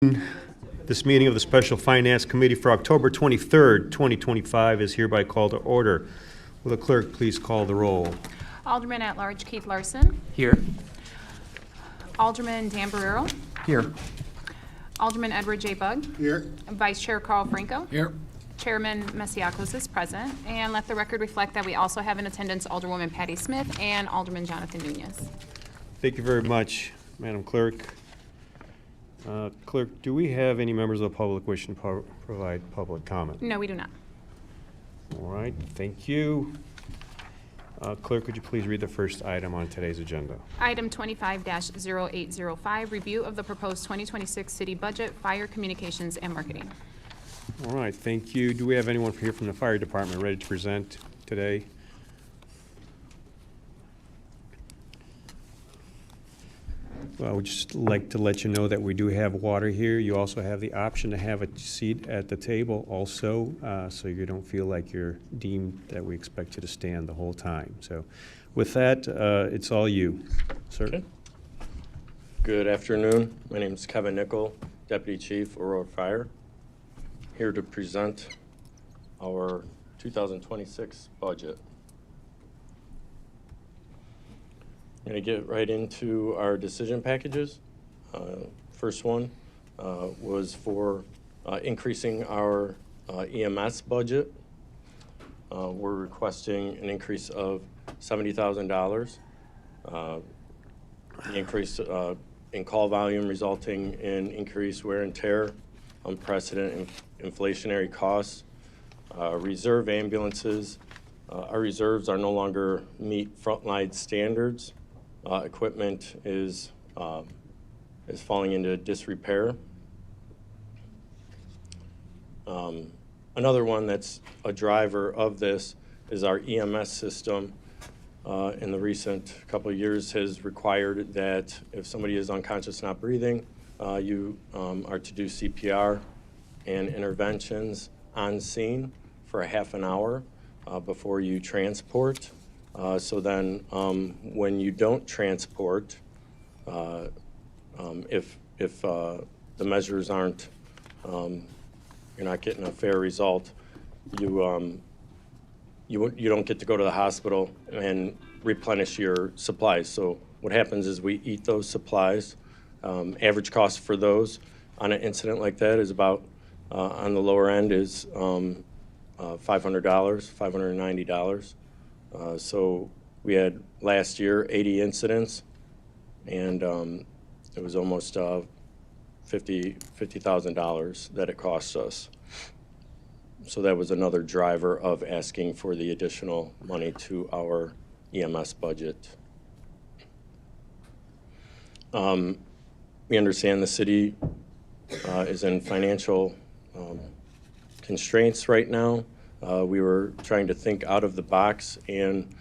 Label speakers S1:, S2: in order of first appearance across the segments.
S1: This meeting of the Special Finance Committee for October 23rd, 2025 is hereby called to order. Will the clerk please call the roll?
S2: Alderman at Large Keith Larson.
S3: Here.
S2: Alderman Dan Barrero.
S3: Here.
S2: Alderman Edward J. Bugg.
S4: Here.
S2: Vice Chair Carl Franco.
S3: Here.
S2: Chairman Masiacos is present. And let the record reflect that we also have in attendance Alderwoman Patty Smith and Alderman Jonathan Nunez.
S1: Thank you very much, Madam Clerk. Clerk, do we have any members of the public wishing to provide public comment?
S2: No, we do not.
S1: All right, thank you. Clerk, would you please read the first item on today's agenda?
S2: Item 25-0805, review of the proposed 2026 city budget, fire, communications, and marketing.
S1: All right, thank you. Do we have anyone here from the fire department ready to present today? Well, we'd just like to let you know that we do have water here. You also have the option to have a seat at the table also, so you don't feel like you're deemed that we expect you to stand the whole time. So with that, it's all you, sir.
S5: Okay. Good afternoon. My name is Kevin Nickel, Deputy Chief, Aurora Fire, here to present our 2026 budget. I'm going to get right into our decision packages. First one was for increasing our EMS budget. We're requesting an increase of $70,000. The increase in call volume resulting in increased wear and tear, unprecedented inflationary costs, reserve ambulances. Our reserves are no longer meet frontline standards. Equipment is falling into disrepair. Another one that's a driver of this is our EMS system. In the recent couple of years has required that if somebody is unconscious not breathing, you are to do CPR and interventions on scene for a half an hour before you transport. So then when you don't transport, if the measures aren't, you're not getting a fair result, you don't get to go to the hospital and replenish your supplies. So what happens is we eat those supplies. Average cost for those on an incident like that is about, on the lower end is $500, $590. So we had last year 80 incidents, and it was almost $50,000 that it cost us. So that was another driver of asking for the additional money to our EMS budget. We understand the city is in financial constraints right now. We were trying to think out of the box and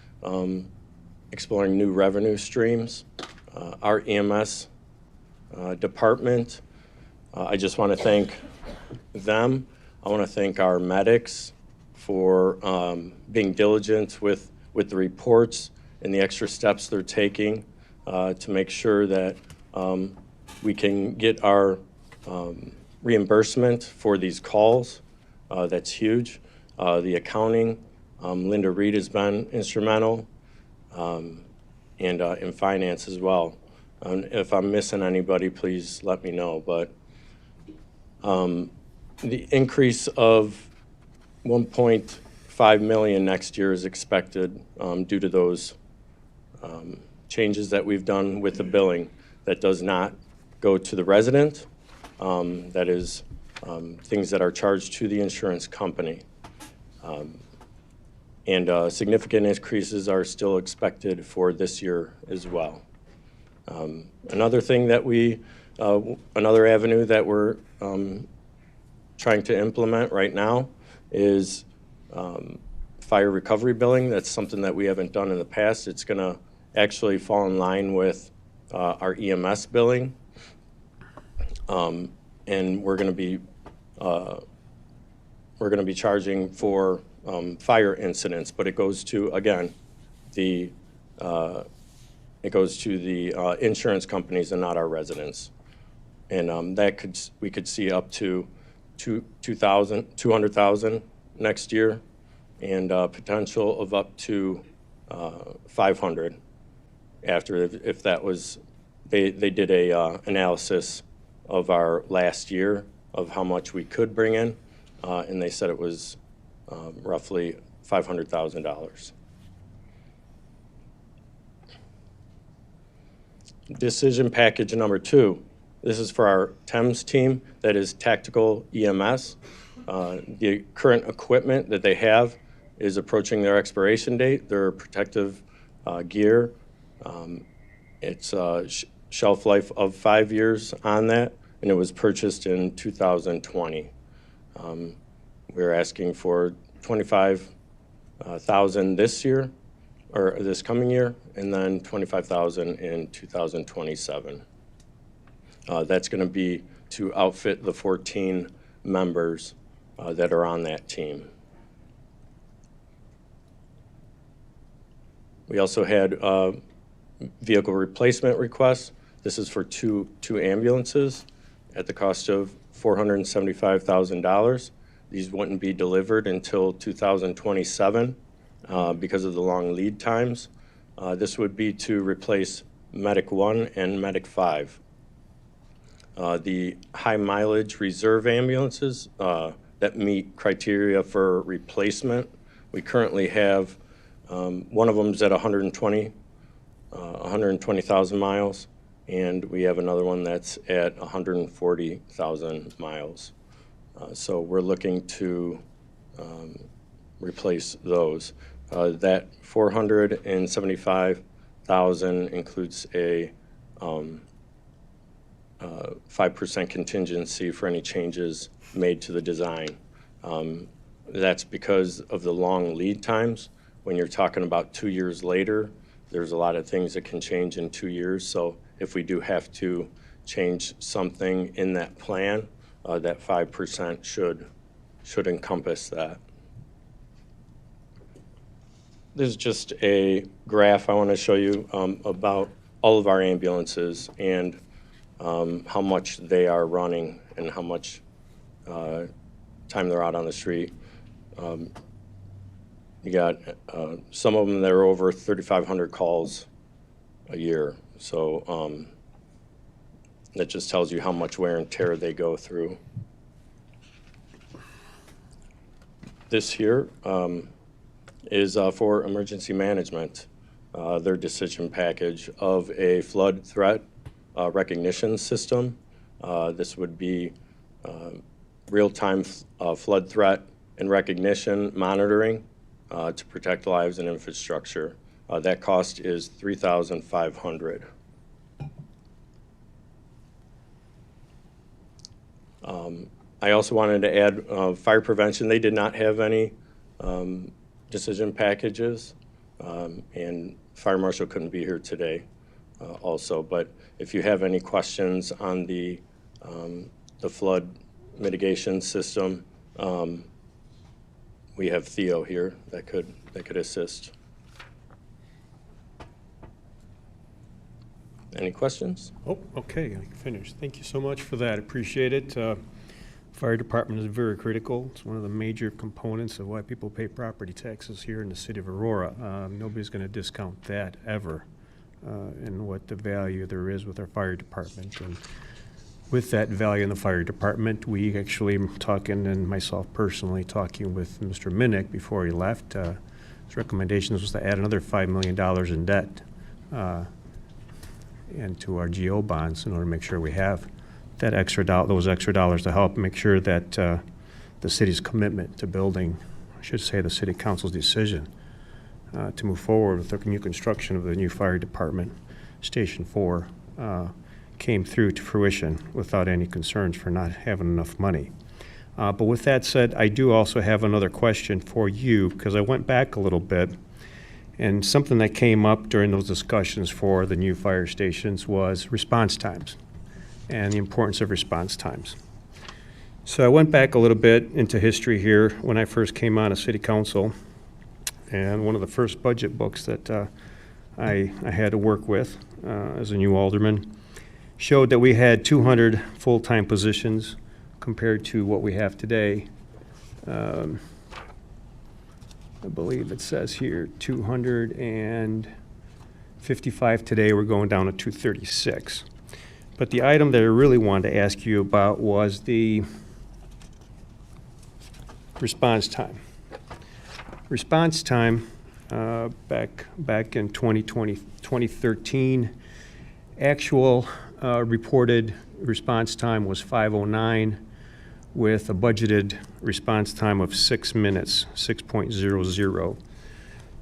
S5: exploring new revenue streams. Our EMS department, I just want to thank them. I want to thank our medics for being diligent with the reports and the extra steps they're taking to make sure that we can get our reimbursement for these calls. That's huge. The accounting, Linda Reed has been instrumental, and in finance as well. If I'm missing anybody, please let me know. But the increase of $1.5 million next year is expected due to those changes that we've done with the billing. That does not go to the resident. That is things that are charged to the insurance company. And significant increases are still expected for this year as well. Another thing that another avenue that we're trying to implement right now is fire recovery billing. That's something that we haven't done in the past. It's going to actually fall in line with our EMS billing, and we're going to be charging for fire incidents, but it goes to, again, the insurance companies and not our residents. And we could see up to 200,000 next year, and potential of up to 500 after, if that was, they did a analysis of our last year of how much we could bring in, and they said it was roughly $500,000. Decision package number 2. This is for our TEMS team, that is tactical EMS. The current equipment that they have is approaching their expiration date, their protective gear. It's a shelf life of 5 years on that, and it was purchased in 2020. We're asking for $25,000 this year, or this coming year, and then $25,000 in 2027. That's going to be to outfit the 14 members that are on that team. We also had vehicle replacement requests. This is for two ambulances at the cost of $475,000. These wouldn't be delivered until 2027 because of the long lead times. This would be to replace Medic 1 and Medic 5. The high mileage reserve ambulances that meet criteria for replacement, we currently have one of them is at 120,000 miles, and we have another one that's at 140,000 miles. So we're looking to replace those. That 475,000 includes a 5% contingency for any changes made to the design. That's because of the long lead times. When you're talking about 2 years later, there's a lot of things that can change in 2 years. So if we do have to change something in that plan, that 5% should encompass that. This is just a graph I want to show you about all of our ambulances and how much they are running and how much time they're out on the street. You got some of them that are over 3,500 calls a year. So that just tells you how much wear and tear they go through. This here is for emergency management, their decision package of a flood threat recognition system. This would be real-time flood threat and recognition monitoring to protect lives and infrastructure. That cost is $3,500. I also wanted to add fire prevention. They did not have any decision packages, and Fire Marshal couldn't be here today also. But if you have any questions on the flood mitigation system, we have Theo here that could assist. Any questions?
S1: Oh, okay, I finished. Thank you so much for that. Appreciate it. Fire department is very critical. It's one of the major components of why people pay property taxes here in the city of Aurora. Nobody's going to discount that ever, and what the value there is with our fire department. And with that value in the fire department, we actually talking, and myself personally talking with Mr. Minnick before he left, his recommendations was to add another $5 million in debt into our GO bonds in order to make sure we have that those extra dollars to help make sure that the city's commitment to building, I should say the city council's decision to move forward with the new construction of the new fire department, Station 4, came through to fruition without any concerns for not having enough money. But with that said, I do also have another question for you, because I went back a little bit, and something that came up during those discussions for the new fire stations was response times and the importance of response times. So I went back a little bit into history here when I first came on as city council, and one of the first budget books that I had to work with as a new alderman showed that we had 200 full-time positions compared to what we have today. I believe it says here 255 today. We're going down to 236. But the item that I really wanted to ask you about was the response time. Response time back in 2013, actual reported response time was 5:09 with a budgeted response time of 6 minutes, 6.00.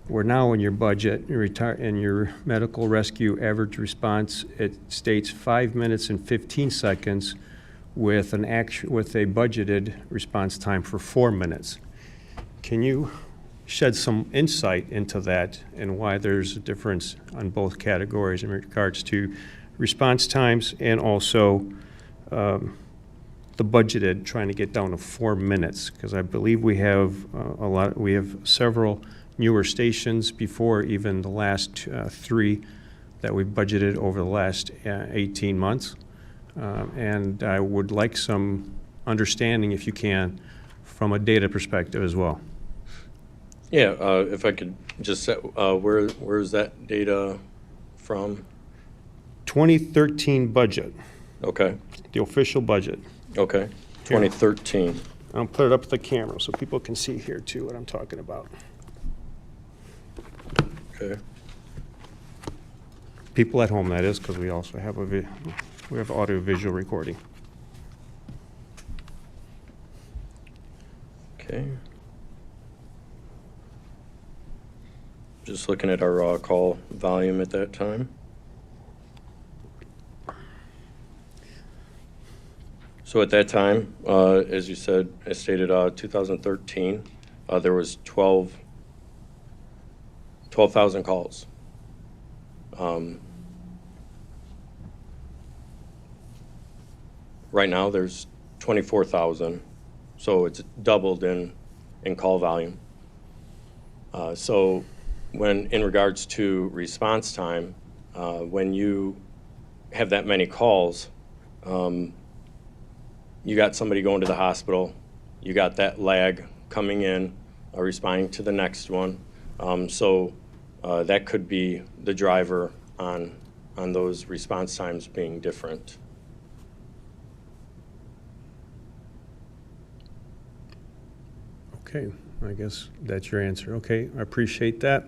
S1: We're now in your budget, in your medical rescue average response, it states 5 minutes and 15 seconds with a budgeted response time for 4 minutes. Can you shed some insight into that and why there's a difference on both categories in regards to response times and also the budgeted trying to get down to 4 minutes? Because I believe we have we have several newer stations before even the last 3 that we budgeted over the last 18 months. And I would like some understanding, if you can, from a data perspective as well.
S5: Yeah, if I could just set, where's that data from?
S1: 2013 budget,
S5: Okay,
S1: the official budget.
S5: okay, 2013.
S1: I'll put it up to the camera so people can see here too what I'm talking about.
S5: Okay,
S1: People at home, that is, because we also have we have audio-visual recording.
S5: okay. Just looking at our call volume at that time. So at that time, as you said, as stated, 2013, there was 12,000 calls. Right now, there's 24,000, so it's doubled in call volume. So when, in regards to response time, when you have that many calls, you got somebody going to the hospital, you got that lag coming in, responding to the next one. So that could be the driver on those response times being different.
S1: Okay, I guess that's your answer. Okay, I appreciate that.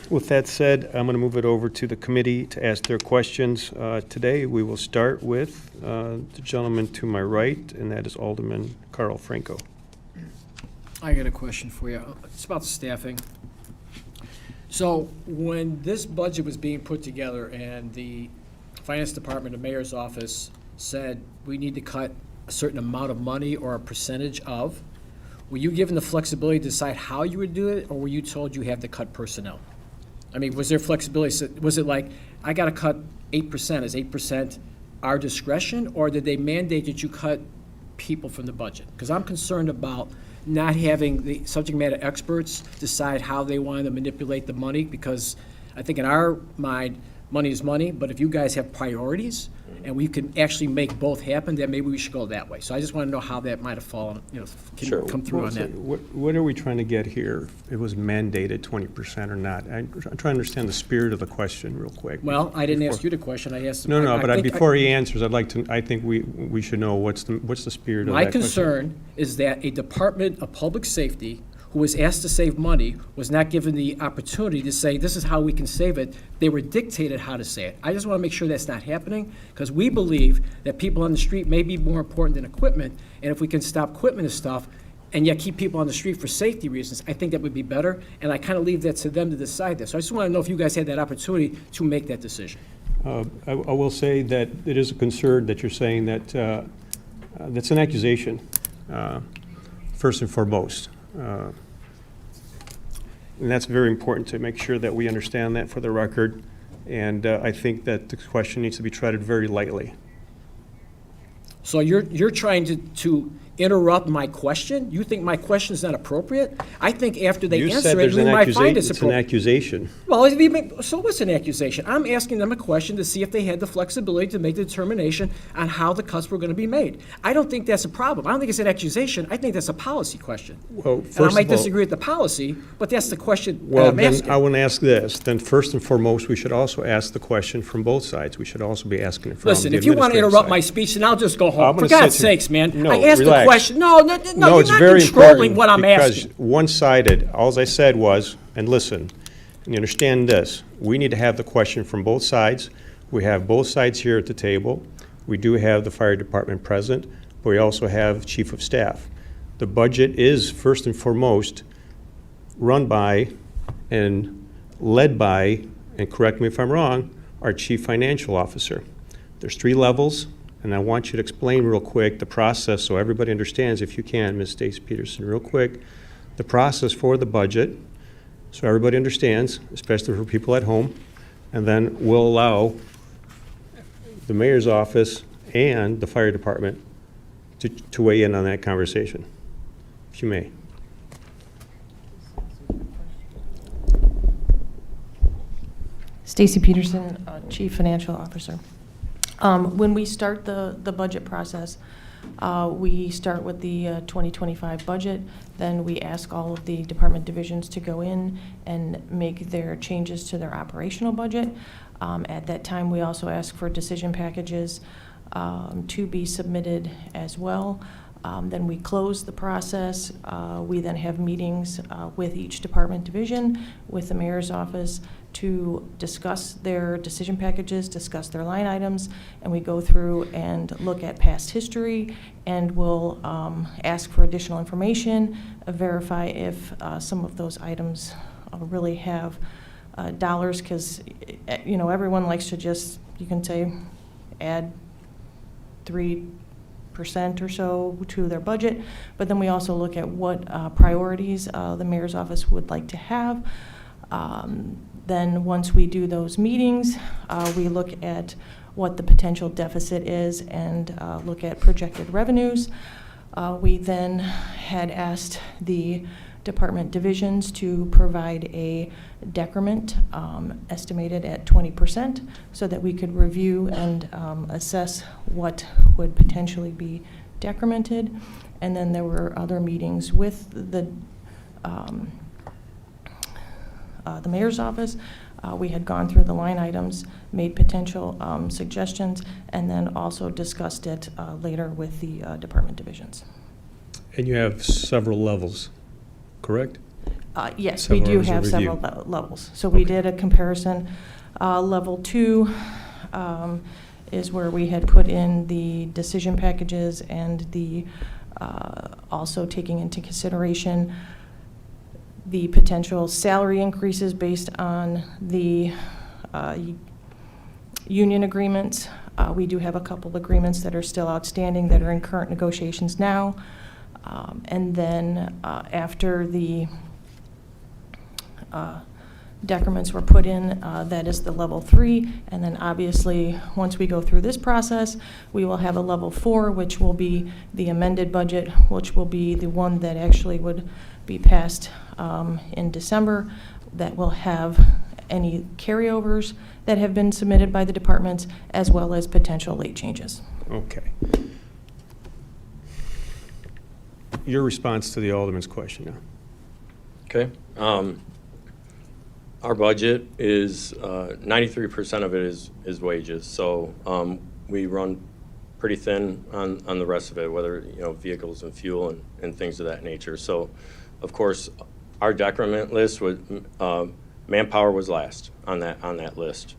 S1: With that said, I'm going to move it over to the committee to ask their questions. Today, we will start with the gentleman to my right, and that is Alderman Carl Franco.
S3: I got a question for you. It's about staffing. So when this budget was being put together and the finance department, the mayor's office said we need to cut a certain amount of money or a percentage of, were you given the flexibility to decide how you would do it, or were you told you have to cut personnel? I mean, was there flexibility? Was it like, I got to cut 8%? Is 8% our discretion, or did they mandate that you cut people from the budget? Because I'm concerned about not having the subject matter experts decide how they want to manipulate the money, because I think in our mind, money is money, but if you guys have priorities and we can actually make both happen, then maybe we should go that way. So I just want to know how that might have fallen, can
S5: Sure.
S3: you come through on that?
S1: What are we trying to get here? It was mandated 20% or not? I'm trying to understand the spirit of the question real quick.
S3: Well, I didn't ask
S1: before-
S3: you the question, I asked.
S1: No,
S3: I think
S1: before he answers, I think we should know what's the spirit of that
S3: My
S1: question.
S3: concern is that a Department of Public Safety who was asked to save money was not given the opportunity to say, this is how we can save it. They were dictated how to say it. I just want to make sure that's not happening, because we believe that people on the street may be more important than equipment, and if we can stop equipment and stuff, and yet keep people on the street for safety reasons, I think that would be better, and I kind of leave that to them to decide that. So I just want to know if you guys had that opportunity to make that decision.
S1: I will say that it is a concern that you're saying that that's an accusation, first and foremost. And that's very important to make sure that we understand that for the record. And I think that the question needs to be treated very lightly.
S3: So you're trying to interrupt my question? You think my question is not appropriate? I think after they
S1: You
S3: answer
S1: said
S3: it,
S1: there's
S3: we
S1: an
S3: might find
S1: accusation,
S3: it's
S1: it's an
S3: appropriate.
S1: accusation.
S3: Well, so what's an accusation? I'm asking them a question to see if they had the flexibility to make the determination on how the cuts were going to be made. I don't think that's a problem. I don't think it's an accusation. I think that's a policy question.
S1: Well,
S3: And I
S1: first
S3: might
S1: of all,
S3: disagree with the policy, but that's the question that
S1: well,
S3: I'm
S1: then
S3: asking.
S1: I want to ask this. Then first and foremost, we should also ask the question from both sides. We should also be asking it from the
S3: Listen, if you want to
S1: administrative
S3: interrupt my
S1: side.
S3: speech, then I'll just go
S1: I'm
S3: home.
S1: gonna
S3: For God's
S1: sit here.
S3: sakes, man.
S1: No,
S3: I asked a
S1: relax.
S3: question. No, you're
S1: It's
S3: not
S1: very
S3: controlling
S1: important
S3: what I'm
S1: because
S3: asking.
S1: one-sided, all I said was, and listen, and you understand this, we need to have the question from both sides. We have both sides here at the table. We do have the fire department present, but we also have chief of staff. The budget is first and foremost run by and led by, and correct me if I'm wrong, our chief financial officer. There's 3 levels, and I want you to explain real quick the process so everybody understands, if you can, Ms. Stacy Peterson, real quick, the process for the budget, so everybody understands, especially for people at home, and then we'll allow the mayor's office and the fire department to weigh in on that conversation, if you may.
S4: Stacy Peterson, Chief Financial Officer. When we start the budget process, we start with the 2025 budget, then we ask all of the department divisions to go in and make their changes to their operational budget. At that time, we also ask for decision packages to be submitted as well. Then we close the process. We then have meetings with each department division, with the mayor's office, to discuss their decision packages, discuss their line items, and we go through and look at past history, and we'll ask for additional information, verify if some of those items really have dollars, because everyone likes to just, you can say, add 3% or so to their budget, but then we also look at what priorities the mayor's office would like to have. Then once we do those meetings, we look at what the potential deficit is and look at projected revenues. We then had asked the department divisions to provide a decrement estimated at 20% so that we could review and assess what would potentially be decremented. And then there were other meetings with the mayor's office. We had gone through the line items, made potential suggestions, and then also discussed it later with the department divisions.
S1: And you have several levels, correct?
S4: Yes, we
S1: Several
S4: do
S1: levels of
S4: have several
S1: review.
S4: levels. So we
S1: Okay.
S4: did a comparison. Level 2 is where we had put in the decision packages and the also taking into consideration the potential salary increases based on the union agreements. We do have a couple agreements that are still outstanding that are in current negotiations now. And then after the decrements were put in, that is the level 3. And then obviously, once we go through this process, we will have a level 4, which will be the amended budget, which will be the one that actually would be passed in December, that will have any carryovers that have been submitted by the departments, as well as potential late changes.
S1: Okay. Your response to the Alderman's question now.
S5: Okay. Our budget is, 93% of it is wages. So we run pretty thin on the rest of it, whether, vehicles and fuel and things of that nature. So, of course, our decrement list was, manpower was last on that list.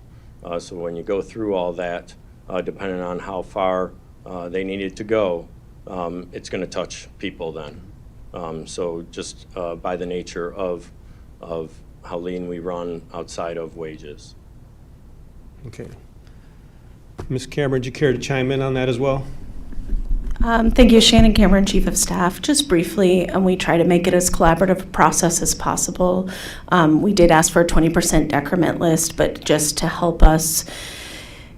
S5: So when you go through all that, depending on how far they needed to go, it's going to touch people then. So just by the nature of how lean we run outside of wages.
S1: Okay. Ms. Cameron, do you care to chime in on that as well?
S6: Thank you, Shannon Cameron, Chief of Staff. Just briefly, we try to make it as collaborative a process as possible. We did ask for a 20% decrement list, but just to help us,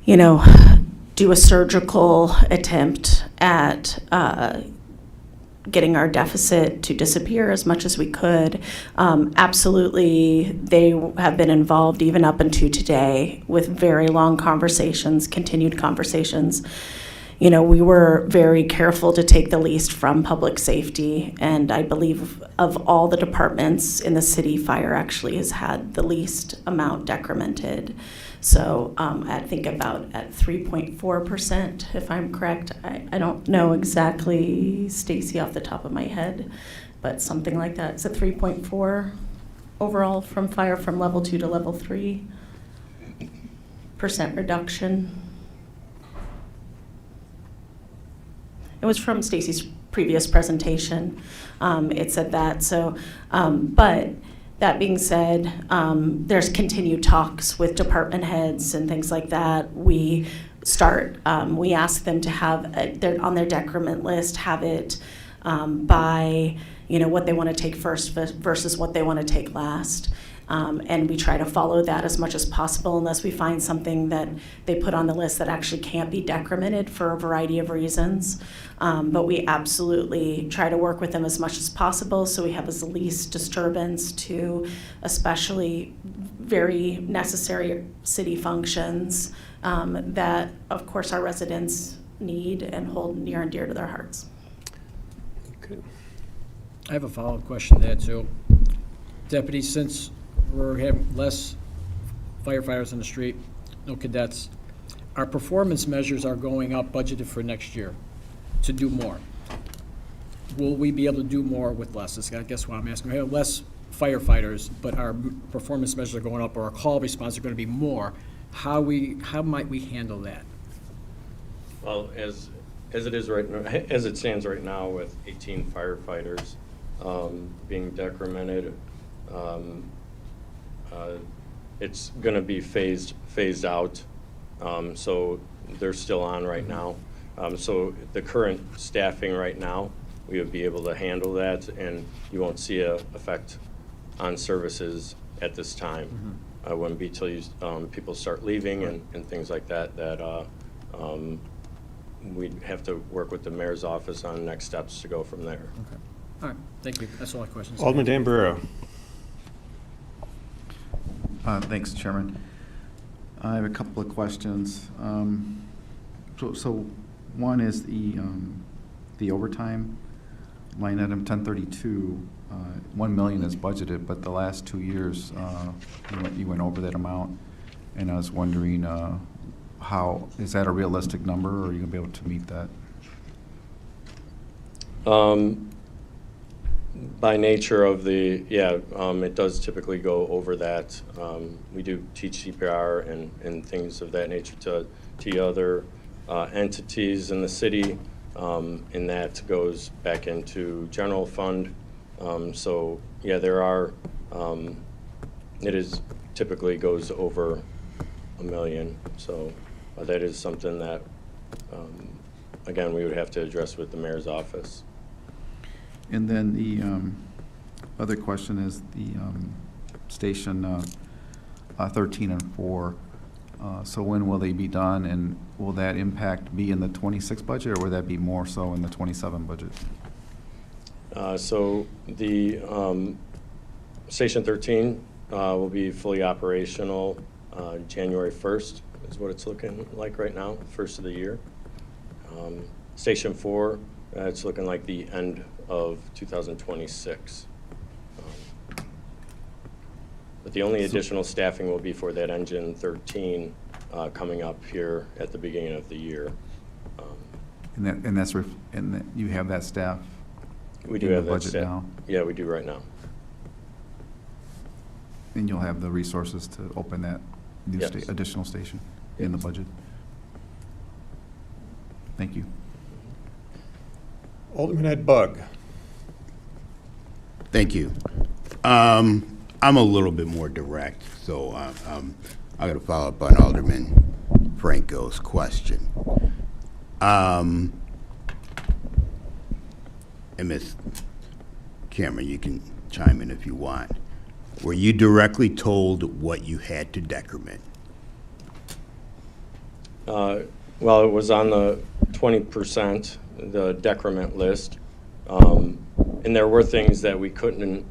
S6: do a surgical attempt at getting our deficit to disappear as much as we could. Absolutely, they have been involved even up until today with very long conversations, continued conversations. You know, we were very careful to take the least from public safety, and I believe of all the departments in the city, fire actually has had the least amount decremented. So I think about at 3.4%, if I'm correct. I don't know exactly, Stacy, off the top of my head, but something like that. It's a 3.4 overall from fire from level 2 to level 3% reduction. It was from Stacy's previous presentation. It said that. So, but that being said, there's continued talks with department heads and things like that. We ask them to have on their decrement list, have it by, you know, what they want to take first versus what they want to take last. And we try to follow that as much as possible unless we find something that they put on the list that actually can't be decremented for a variety of reasons. But we absolutely try to work with them as much as possible so we have as least disturbance to especially very necessary city functions that, of course, our residents need and hold near and dear to their hearts.
S1: Okay.
S3: I have a follow-up question to that, too. Deputy, since we're having less firefighters in the street, no cadets, our performance measures are going up budgeted for next year to do more. Will we be able to do more with less? That's, I guess, what I'm asking. We have less firefighters, but our performance measures are going up, or our call response are going to be more. How might we handle that?
S5: Well, as it is right now, as it stands right now with 18 firefighters being decremented, it's going to be phased out. So they're still on right now. So the current staffing right now, we would be able to handle that, and you won't see a effect on services at this time. It wouldn't be till people start leaving and things like that we'd have to work with the mayor's office on next steps to go from there.
S3: Okay. All right, thank you. That's all my questions.
S1: Alderman Danborough.
S7: Thanks, Chairman. I have a couple of questions. So one is the overtime line item 1032. 1 million is budgeted, but the last 2 years you went over that amount, and I was wondering how is that a realistic number, or are you gonna be able to meet that?
S5: By nature of it does typically go over that. We do teach CPR and things of that nature to other entities in the city, and that goes back into general fund. So yeah, there are, it is typically goes over 1 million. So that is something that, again, we would have to address with the mayor's office.
S7: And then the other question is the station 13 and 4. So when will they be done, and will that impact be in the 26 budget, or will that be more so in the 27 budget?
S5: So the Station 13 will be fully operational January 1st is what it's looking like right now, first of the year. Station 4, it's looking like the end of 2026. But the only additional staffing will be for that engine 13 coming up here at the beginning of the year.
S7: And you have that staff.
S5: We do
S7: in
S5: have
S7: the
S5: that
S7: budget
S5: staff.
S7: now,
S5: Yeah, we do right now.
S7: and you'll have the resources to open that new
S5: Yes.
S7: additional station in the
S5: Yes.
S7: budget. Thank you.
S1: Alderman Ed Bug.
S8: Thank you. I'm a little bit more direct, so I'm going to follow up on Alderman Franco's question. And Ms. Cameron, you can chime in if you want. Were you directly told what you had to decrement?
S5: Well, it was on the 20%, the decrement list. And there were things that we couldn't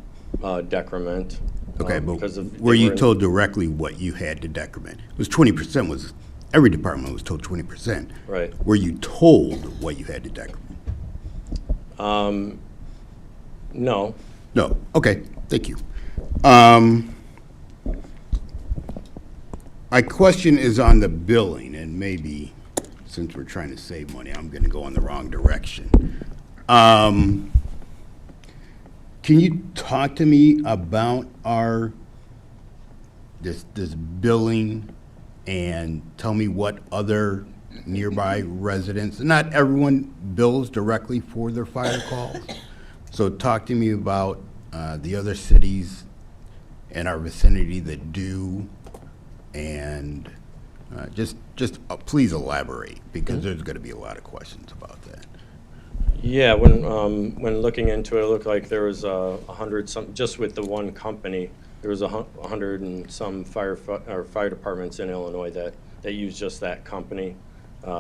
S5: decrement.
S8: Okay, but
S5: because of
S8: were
S5: they
S8: you
S5: were in-
S8: told directly what you had to decrement? It was 20% was, every department was told 20%.
S5: Right.
S8: Were you told what you had to decrement?
S5: No.
S8: No, okay, thank you. My question is on the billing, and maybe since we're trying to save money, I'm gonna go in the wrong direction. Can you talk to me about this billing and tell me what other nearby residents, not everyone bills directly for their fire calls. So talk to me about the other cities in our vicinity that do, and just please elaborate, because there's gonna be a lot of questions about that.
S5: Yeah, when looking into it, it looked like there was 100 some, just with the one company, there was 100 and some fire departments in Illinois that use just that company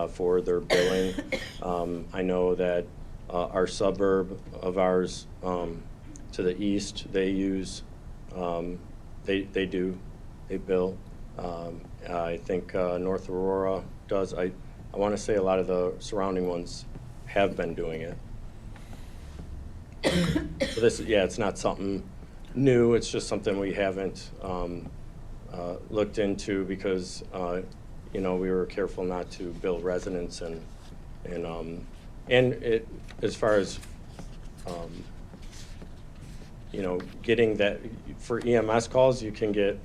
S5: for their billing. I know that our suburb of ours to the east, they use, they bill. I think North Aurora does. I want to say a lot of the surrounding ones have been doing it. So this, yeah, it's not something new. It's just something we haven't looked into because, you know, we were careful not to bill residents and it, as far as, you know, getting that, for EMS calls, you can get,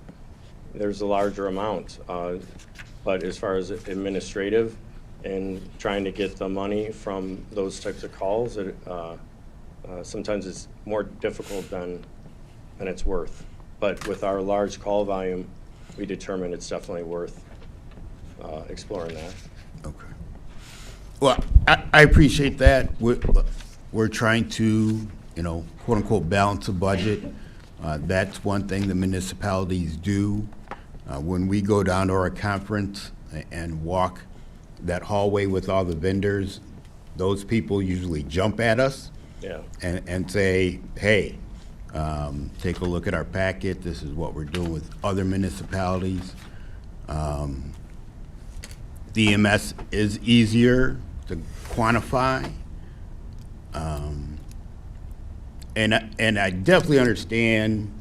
S5: there's a larger amount. But as far as administrative and trying to get the money from those types of calls, it, sometimes it's more difficult than it's worth. But with our large call volume, we determined it's definitely worth exploring that.
S8: Okay. Well, I appreciate that. We're trying to, you know, quote unquote, balance a budget. That's one thing the municipalities do. When we go down to our conference and walk that hallway with all the vendors, those people usually jump at us.
S5: Yeah.
S8: And say, hey, take a look at our packet. This is what we're doing with other municipalities. The EMS is easier to quantify. And I definitely understand,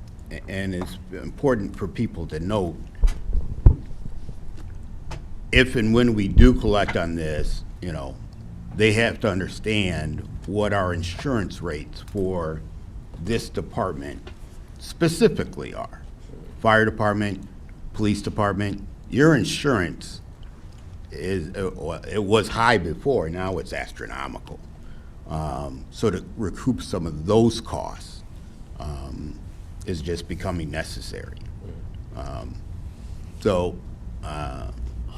S8: and it's important for people to note, if and when we do collect on this, you know, they have to understand what our insurance rates for this department specifically are. Fire department, police department, your insurance is, it was high before, now it's astronomical. So to recoup some of those costs is just becoming necessary.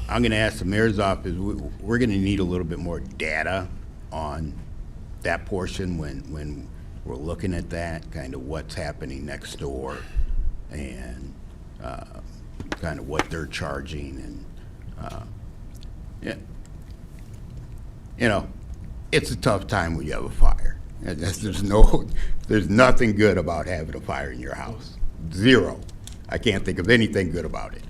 S8: I'm gonna ask the mayor's office, we're gonna need a little bit more data on that portion when we're looking at that, kind of what's happening next door and kind of what they're charging and, yeah. You know, it's a tough time when you have a fire. There's nothing good about having a fire in your house. Zero. I can't think of anything good about it.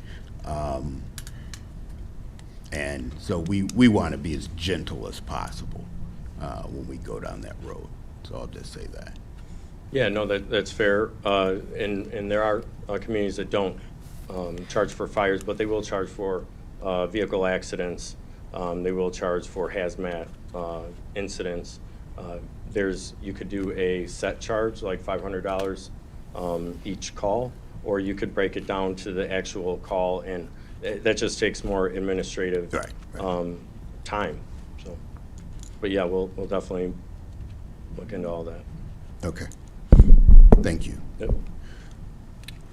S8: And so we want to be as gentle as possible when we go down that road. So I'll just say that.
S5: Yeah, no, that's fair. And there are communities that don't charge for fires, but they will charge for vehicle accidents. They will charge for hazmat incidents. You could do a set charge, like $500 each call, or you could break it down to the actual call, and that just takes more administrative time. So, but yeah, we'll definitely look into all that.
S8: Okay. Thank you.
S5: Yep.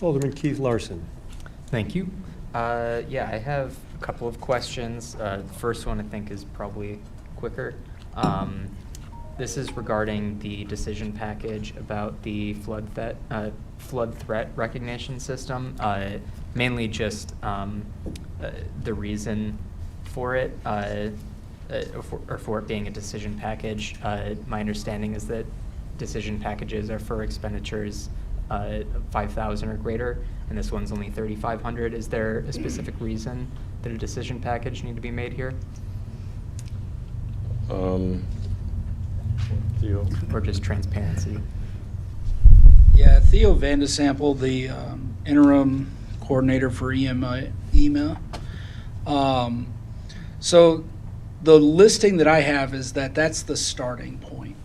S1: Alderman Keith Larson.
S9: Thank you. Yeah, I have a couple of questions. The first one I think is probably quicker. This is regarding the decision package about the flood threat recognition system, mainly just the reason for it. or for it being a decision package. My understanding is that decision packages are for expenditures 5,000 or greater, and this one's only 3,500. Is there a specific reason that a decision package need to be made here?
S5: Theo?
S9: Or just transparency?
S10: Yeah, Theo Vandesample, the interim coordinator for EMA. So the listing that I have is that's the starting point.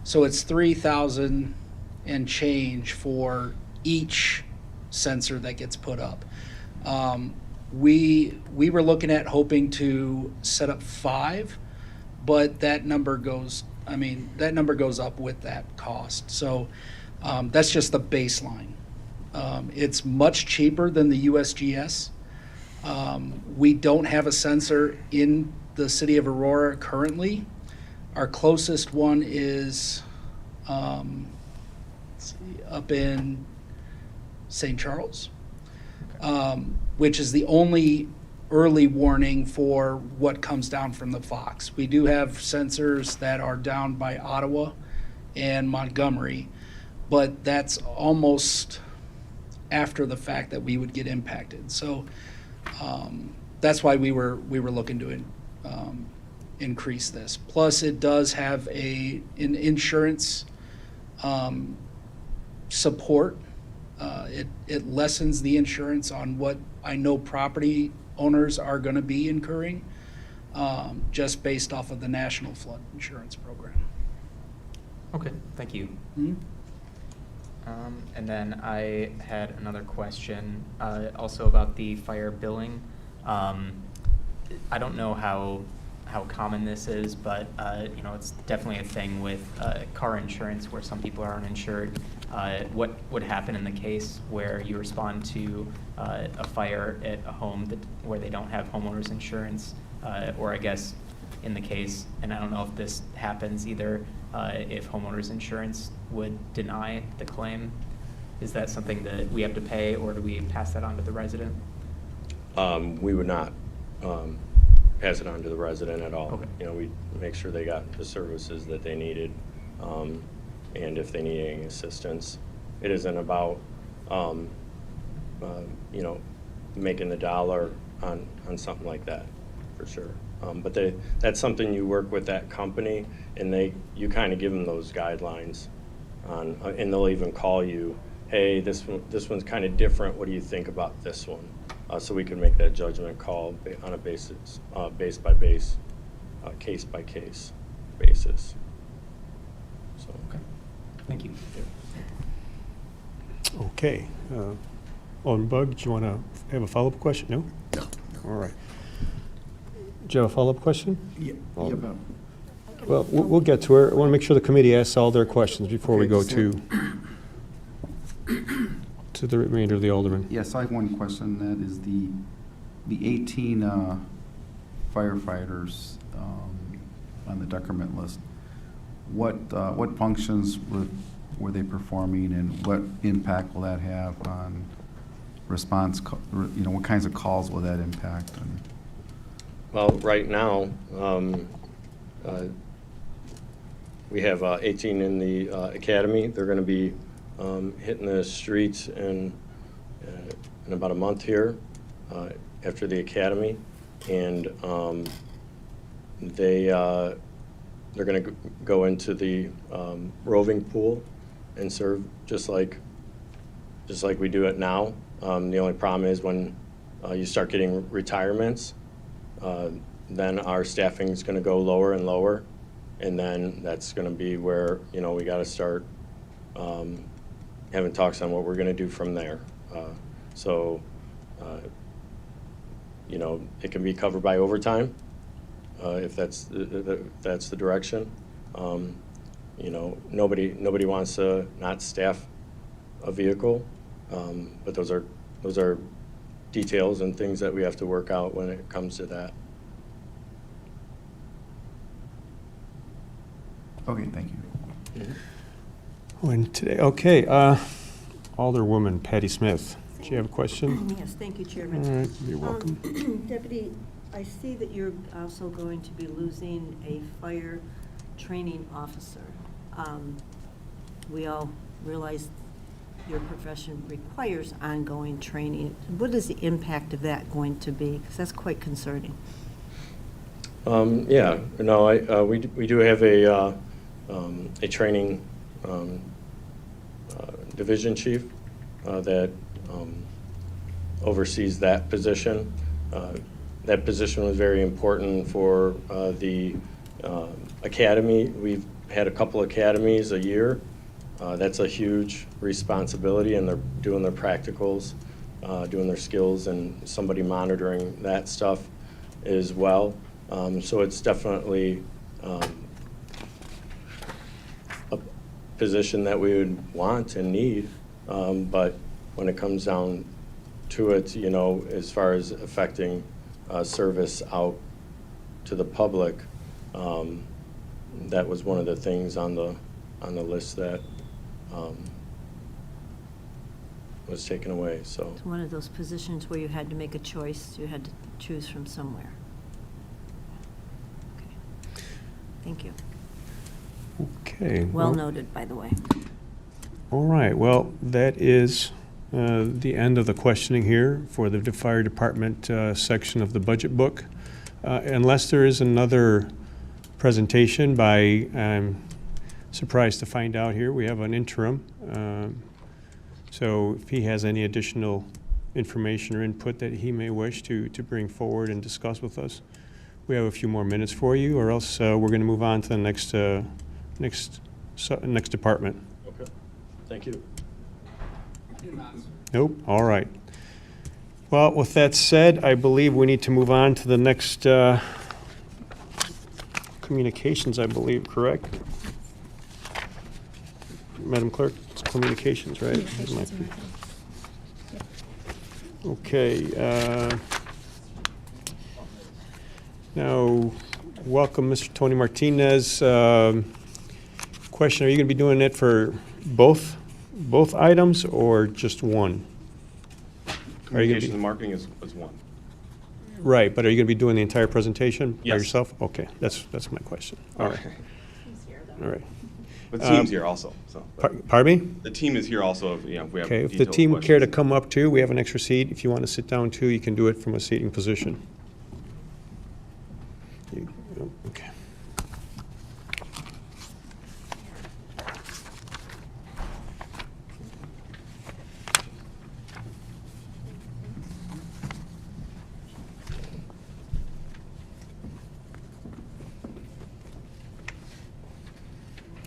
S10: So it's 3,000 and change for each sensor that gets put up. We were looking at hoping to set up 5, but that number goes up with that cost. So that's just the baseline. It's much cheaper than the USGS. We don't have a sensor in the city of Aurora currently. Our closest one is up in St. Charles, which is the only early warning for what comes down from the Fox. We do have sensors that are down by Ottawa and Montgomery, but that's almost after the fact that we would get impacted. So that's why we were looking to increase this. Plus, it does have an insurance support. It lessens the insurance on what I know property owners are going to be incurring, just based off of the National Flood Insurance Program.
S9: Okay, thank you.
S10: Mhm.
S9: And then I had another question, also about the fire billing. I don't know how common this is, but it's definitely a thing with car insurance where some people are uninsured. What would happen in the case where you respond to a fire at a home where they don't have homeowners insurance, or I guess in the case, and I don't know if this happens either, if homeowners insurance would deny the claim? Is that something that we have to pay, or do we pass that on to the resident?
S5: We would not pass it on to the resident at all.
S9: Okay.
S5: We make sure they got the services that they needed, and if they need any assistance. It isn't about, making the dollar on something like that, for sure. But that's something you work with that company, and you kind of give them those guidelines on, and they'll even call you, hey, this one's kind of different. What do you think about this one? So we can make that judgment call on a basis, base by base, case by case basis. So.
S9: Okay, thank you.
S1: Okay. Alderman Bug, do you want to have a follow-up question? No?
S8: No.
S1: All right. Do you have a follow-up question?
S8: Yeah.
S1: Alderman? Well, we'll get to her. I want to make sure the committee asks all their questions before we go to the remainder of the aldermen.
S7: Yes, I have one question. That is the 18 firefighters on the decrement list. What functions were they performing, and what impact will that have on response? What kinds of calls will that impact?
S5: Well, right now, we have 18 in the academy. They're going to be hitting the streets in about a month here after the academy, and they're going to go into the roving pool and serve just like we do it now. The only problem is when you start getting retirements, then our staffing is going to go lower and lower, and then that's going to be where we got to start having talks on what we're going to do from there. It can be covered by overtime if that's the direction. Nobody wants to not staff a vehicle, but those are details and things that we have to work out when it comes to that.
S7: Okay, thank you.
S1: Okay, Alderwoman Patty Smith, do you have a question?
S11: Yes, thank you,
S1: All
S11: Chairman.
S1: right, you're welcome.
S11: Deputy I see that you're also going to be losing a fire training officer. We all realize your profession requires ongoing training. What is the impact of that going to be? Because that's quite concerning.
S5: Yeah, no, we do have a training division chief that oversees that position. That position was very important for the academy. We've had a couple academies a year. That's a huge responsibility, and they're doing their practicals, doing their skills, and somebody monitoring that stuff as well. So it's definitely a position that we would want and need, but when it comes down to it, as far as affecting service out to the public, that was one of the things on the list that was taken away. So
S11: It's one of those positions where you had to make a choice. You had to choose from somewhere. Okay. Thank you.
S1: Okay.
S11: Well noted, by the way.
S1: All right, well, that is the end of the questioning here for the fire department section of the budget book. Unless there is another presentation by, I'm surprised to find out here, we have an interim. So if he has any additional information or input that he may wish to bring forward and discuss with us, we have a few more minutes for you, or else we're going to move on to the next department.
S5: okay, thank you.
S1: Nope, all right. Well, with that said, I believe we need to move on to the next communications, I believe, correct? Madam Clerk, it's communications, right? It might be. Okay. Now, welcome, Mr. Tony Martinez. Question, are you going to be doing it for both items or just one?
S12: Communications and marketing is one.
S1: Right, but are you going to be doing the entire presentation by
S12: Yes.
S1: yourself? Okay, that's my question. All right. All right.
S12: But the team's here also, so.
S1: Pardon me?
S12: The team is here also, if we have
S1: Okay, if the
S12: detailed
S1: team would care to
S12: questions.
S1: come up too, we have an extra seat. If you want to sit down too, you can do it from a seating position. Okay.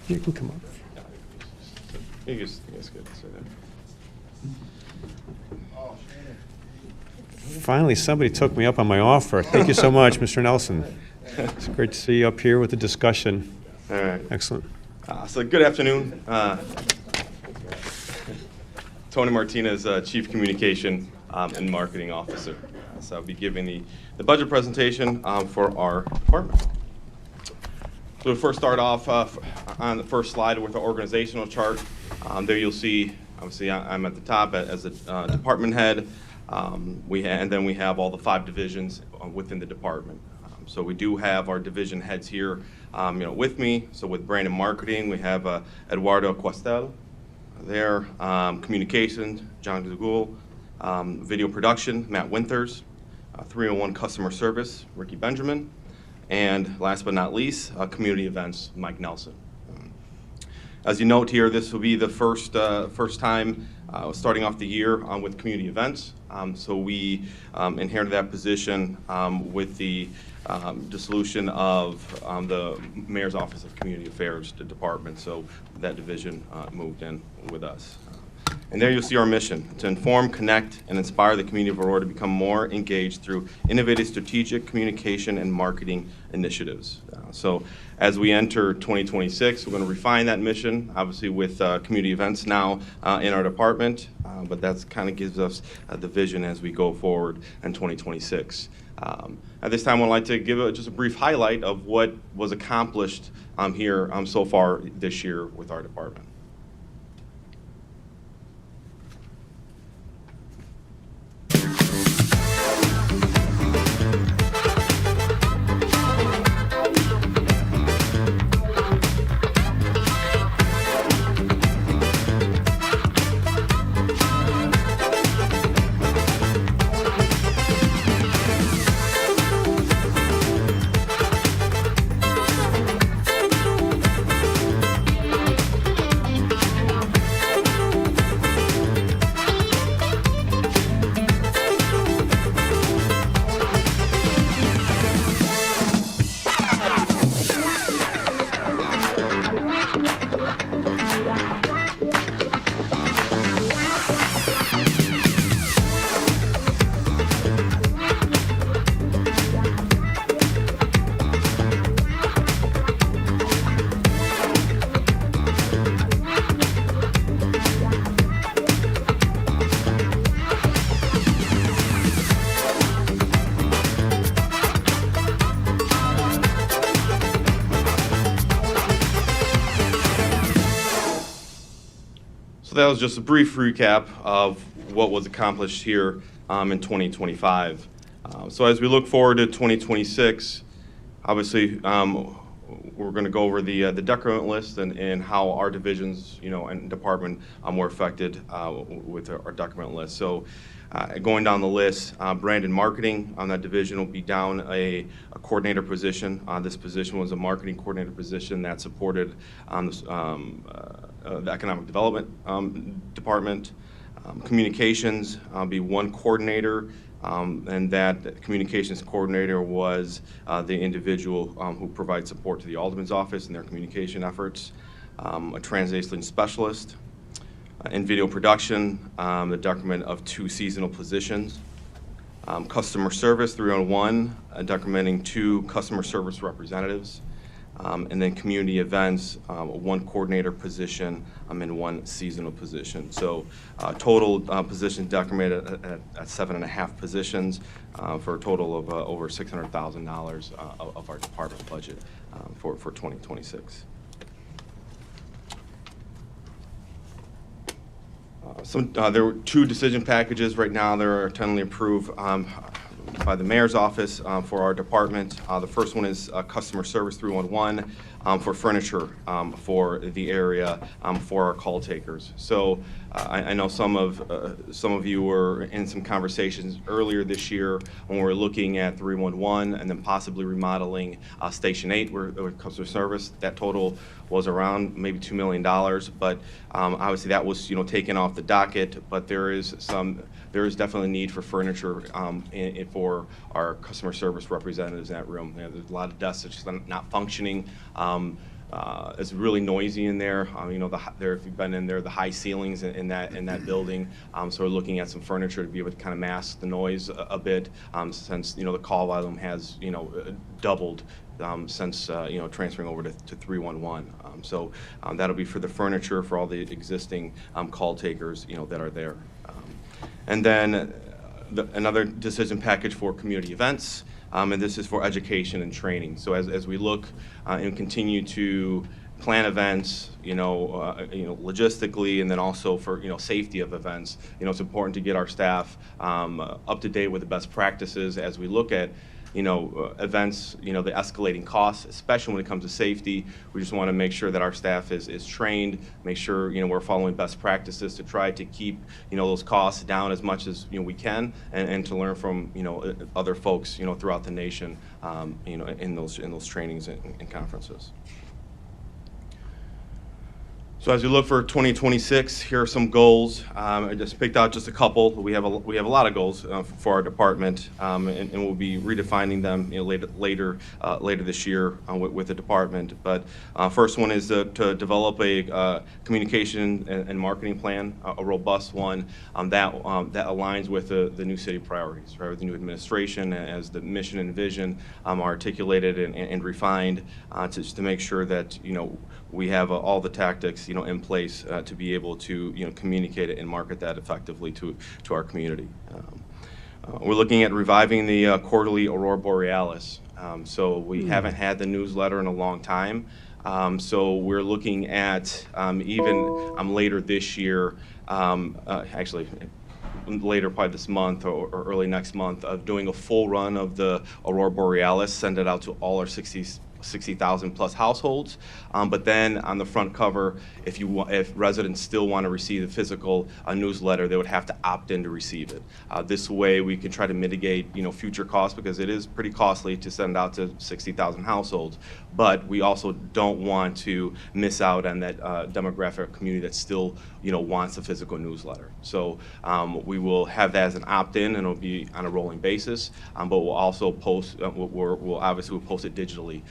S1: You can come up.
S12: You guys good, so then.
S1: Finally, somebody took me up on my offer. Thank you so much, Mr. Nelson. It's great to see you up here with the discussion.
S12: All right.
S1: Excellent.
S12: So good afternoon. Tony Martinez, Chief Communication and Marketing Officer. So I'll be giving the budget presentation for our department. So we'll first start off on the first slide with the organizational chart. There you'll see, obviously, I'm at the top as a department head. And then we have all the 5 divisions within the department. So we do have our division heads here, with me. So with brand and marketing, we have Eduardo Questel there. Communications, John DeGoul. Video production, Matt Winters. 301 customer service, Ricky Benjamin. And last but not least, community events, Mike Nelson. As you note here, this will be the first time starting off the year with community events. So we inherited that position with the dissolution of the Mayor's Office of Community Affairs department. So that division moved in with us. And there you'll see our mission, to inform, connect, and inspire the community of Aurora to become more engaged through innovative strategic communication and marketing initiatives. So as we enter 2026, we're going to refine that mission, obviously with community events now in our department, but that kind of gives us the vision as we go forward in 2026. At this time, I'd like to give just a brief highlight of what was accomplished here so far this year with our department. So that was just a brief recap of what was accomplished here in 2025. So as we look forward to 2026, obviously, we're going to go over the decrement list and how our divisions, and department were affected with our decrement list. So going down the list, brand and marketing on that division will be down a coordinator position. This position was a marketing coordinator position that supported the economic development department. Communications be one coordinator. And that communications coordinator was the individual who provides support to the Alderman's office in their communication efforts. A translation specialist. In video production, the decrement of 2 seasonal positions. Customer service, 301, decrementing 2 customer service representatives. And then community events, 1 coordinator position and 1 seasonal position. So total positions decremented at 7.5 positions for a total of over $600,000 of our department budget for 2026. There were 2 decision packages right now that are tentatively approved by the mayor's office for our department. The first one is customer service 311 for furniture for the area for our call takers. So I know some of you were in some conversations earlier this year when we were looking at 311 and then possibly remodeling Station 8 where customer service. That total was around maybe $2 million, but obviously that was taken off the docket. But there is definitely a need for furniture for our customer service representatives in that room. There's a lot of desks that's just not functioning. It's really noisy in there. If you've been in there, the high ceilings in that building. So we're looking at some furniture to be able to kind of mask the noise a bit, since the call volume has doubled since transferring over to 311. So that'll be for the furniture for all the existing call takers that are there. And then another decision package for community events, and this is for education and training. So as we look and continue to plan events, logistically, and then also for safety of events, it's important to get our staff up to date with the best practices as we look at events, the escalating costs, especially when it comes to safety. We just want to make sure that our staff is trained, make sure, we're following best practices to try to keep, those costs down as much as, we can, and to learn from, other folks, throughout the nation, in those trainings and conferences. So as we look for 2026, here are some goals. I just picked out just a couple. We have a lot of goals for our department, and we'll be redefining them later this year with the department. But first one is to develop a communication and marketing plan, a robust one that aligns with the new city priorities, right? With the new administration, as the mission and vision are articulated and refined, to make sure that we have all the tactics in place to be able to communicate it and market that effectively to our community. We're looking at reviving the quarterly Aurora Borealis. So we haven't had the newsletter in a long time. So we're looking at even later this year, actually later probably this month or early next month, of doing a full run of the Aurora Borealis, send it out to all our 60,000 plus households, but then on the front cover, if residents still want to receive the physical newsletter, they would have to opt in to receive it. This way, we can try to mitigate future costs, because it is pretty costly to send out to 60,000 households. But we also don't want to miss out on that demographic community that still wants a physical newsletter. So we will have that as an opt-in, and it'll be on a rolling basis. But we'll also post. We'll obviously post it digitally.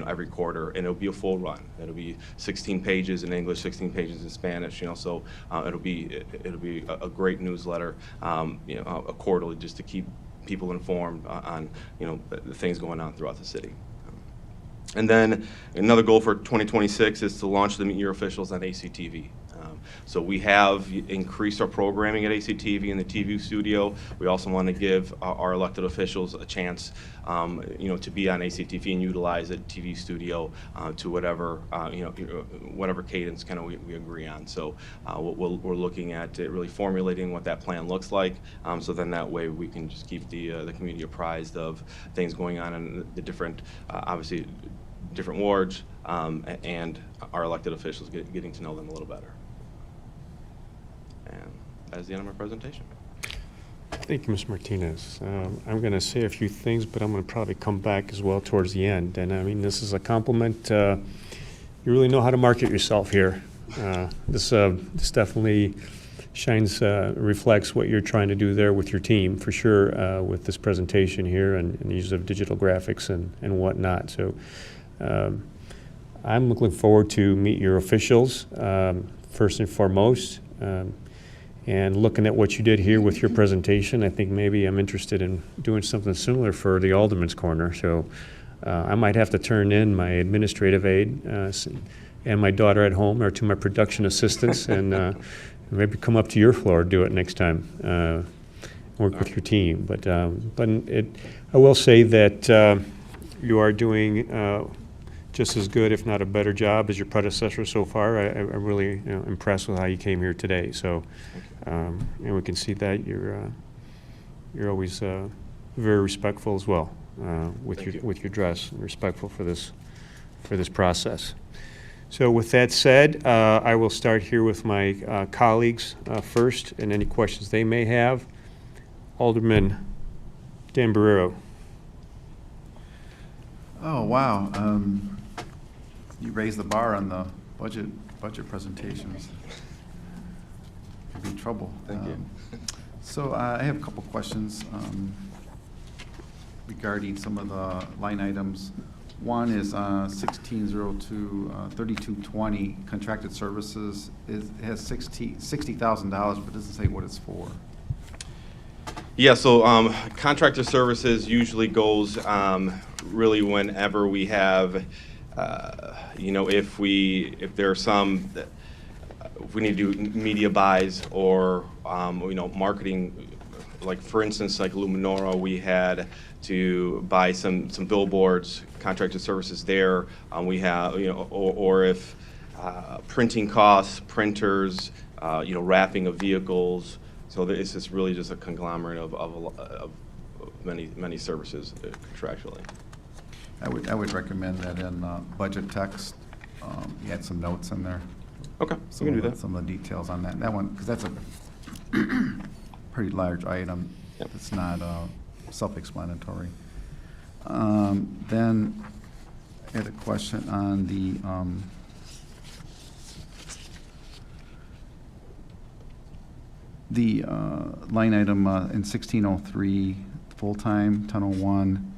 S12: Every quarter, and it'll be a full run. It'll be 16 pages in English, 16 pages in Spanish. So it'll be a great newsletter, a quarterly, just to keep people informed on the things going on throughout the city. And then another goal for 2026 is to launch the Meet Your Officials on ACTV. So we have increased our programming at ACTV and the TV studio. We also want to give our elected officials a chance, to be on ACTV and utilize the TV studio to whatever, whatever cadence kind of we agree on. So we're looking at really formulating what that plan looks like. So then that way we can just keep the community apprised of things going on in the different, obviously, different wards, and our elected officials getting to know them a little better. And that is the end of my presentation.
S1: Thank you, Ms. Martinez. I'm going to say a few things, but I'm going to probably come back as well towards the end. And I mean, this is a compliment. You really know how to market yourself here. This definitely shines, reflects what you're trying to do there with your team, for sure, with this presentation here and the use of digital graphics and whatnot. So I'm looking forward to meet your officials, first and foremost. And looking at what you did here with your presentation, I think maybe I'm interested in doing something similar for the Alderman's Corner. So I might have to turn in my administrative aide and my daughter at home, or to my production assistants, and maybe come up to your floor, do it next time, work with your team. But I will say that you are doing just as good, if not a better job as your predecessor so far. I'm really impressed with how you came here today. So, and we can see that you're always very respectful as well with your dress, and respectful for this process. So with that said, I will start here with my colleagues first, and any questions they may have. Alderman Dambarero.
S7: Oh, wow. You raised the bar on the budget presentations. Could be in trouble.
S12: Thank you.
S7: So I have a couple questions regarding some of the line items. One is 1602, 3220, contracted services. It has $60,000, but doesn't say what it's for.
S12: Yeah, so contractor services usually goes really whenever we have, if there are some, if we need to do media buys or, marketing, like for instance, like Luminora, we had to buy some billboards, contracted services there. We have, or if printing costs, printers, wrapping of vehicles. So it's just really just a conglomerate of many services contractually.
S7: I would recommend that in budget text, you add some notes in there.
S12: Okay, we can do that.
S7: Some of the details on that. That one, because that's a pretty large item.
S12: Yep.
S7: It's not self-explanatory. Then I had a question on the line item in 1603, full-time, 1001.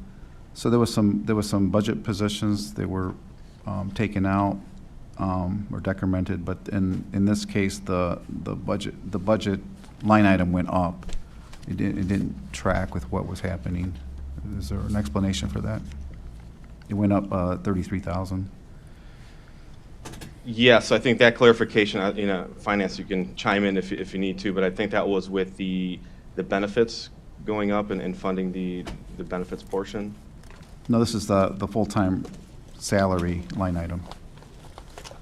S7: So there was some budget positions that were taken out or decremented, but in this case, the budget line item went up. It didn't track with what was happening. Is there an explanation for that? It went up 33,000.
S12: Yes, I think that clarification, finance, you can chime in if you need to, but I think that was with the benefits going up and funding the benefits portion.
S7: No, this is the full-time salary line item.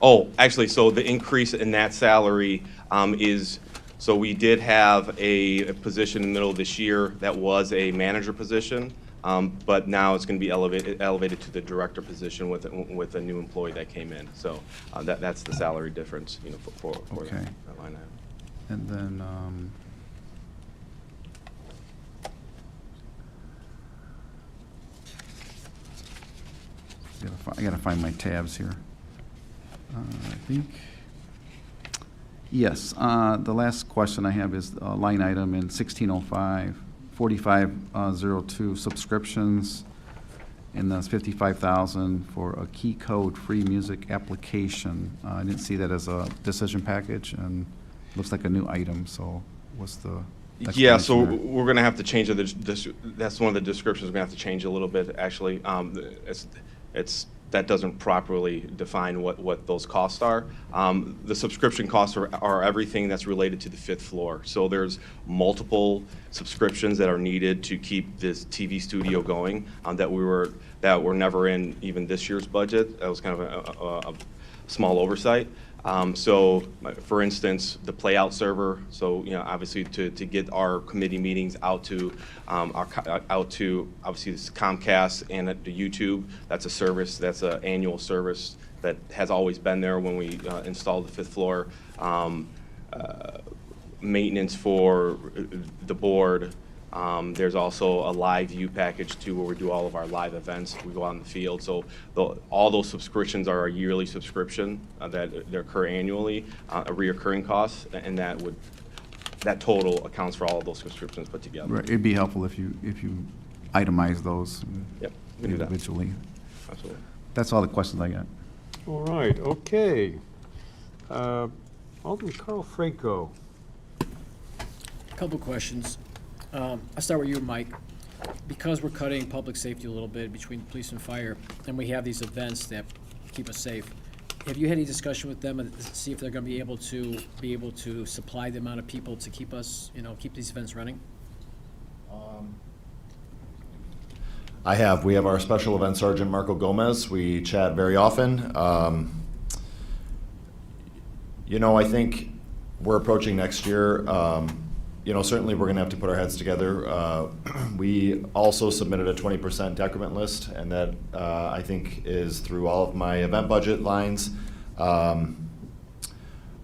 S12: Oh, actually, so the increase in that salary is, so we did have a position in the middle of this year that was a manager position, but now it's going to be elevated to the director position with a new employee that came in. So that's the salary difference, for
S7: Okay.
S12: that line item.
S7: And then, I gotta find my tabs here. I think, yes, the last question I have is a line item in 1605, 4502 subscriptions, and that's 55,000 for a key code free music application. I didn't see that as a decision package, and looks like a new item, so what's the
S12: Yeah, so
S7: explanation there?
S12: we're going to have to change that's one of the descriptions we're going to have to change a little bit, actually. It's that doesn't properly define what those costs are. The subscription costs are everything that's related to the 5th floor. So there's multiple subscriptions that are needed to keep this TV studio going that were never in even this year's budget. That was kind of a small oversight. So, for instance, the playout server. So, obviously, to get our committee meetings out to obviously this Comcast and the YouTube. That's a service. That's an annual service that has always been there when we installed the 5th floor. Maintenance for the board. There's also a live view package too, where we do all of our live events. We go out in the field. So all those subscriptions are a yearly subscription that occur annually, a reoccurring cost, and that total accounts for all of those subscriptions put together.
S7: Right, it'd be helpful if you itemize those
S12: Yep, we do that.
S7: individually.
S12: Absolutely.
S7: That's all the questions I got.
S1: All right, okay. Alderman Carl Franco.
S3: Couple questions. I'll start with you, Mike. Because we're cutting public safety a little bit between police and fire, and we have these events that keep us safe, have you had any discussion with them and see if they're going to be able to supply the amount of people to keep us, keep these events running?
S13: I have. We have our special event sergeant, Marco Gomez. We chat very often. I think we're approaching next year. Certainly we're going to have to put our heads together. We also submitted a 20% decrement list, and that I think is through all of my event budget lines.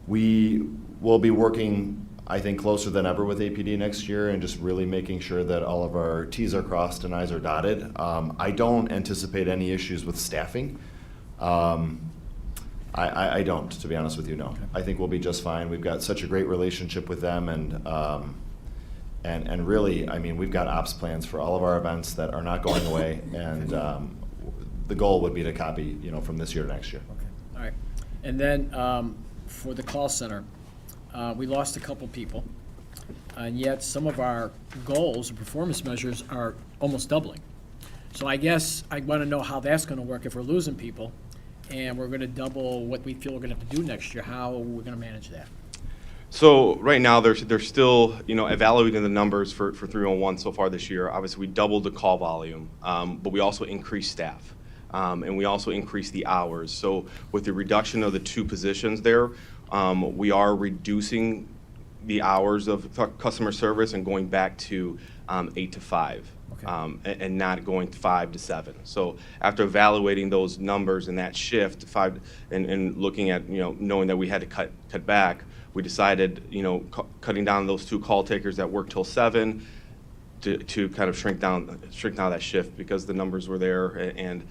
S13: We will be working, I think, closer than ever with APD next year and just really making sure that all of our T's are crossed and I's are dotted. I don't anticipate any issues with staffing. I don't, to be honest with you, no. I think we'll be just fine. We've got such a great relationship with them, and really, I mean, we've got ops plans for all of our events that are not going away, and the goal would be to copy, from this year to next year.
S3: Okay, all right. And then for the call center, we lost a couple people, and yet some of our goals and performance measures are almost doubling. So I guess I want to know how that's going to work if we're losing people, and we're going to double what we feel we're going to have to do next year. How are we going to manage that?
S12: So right now, they're still, evaluating the numbers for 301 so far this year. Obviously, we doubled the call volume, but we also increased staff, and we also increased the hours. So with the reduction of the 2 positions there, we are reducing the hours of customer service and going back to 8 to 5. Okay. And not going 5 to 7. So after evaluating those numbers and that shift, and looking at, knowing that we had to cut back, we decided, cutting down those 2 call takers that work till 7 to kind of shrink down that shift because the numbers were there. And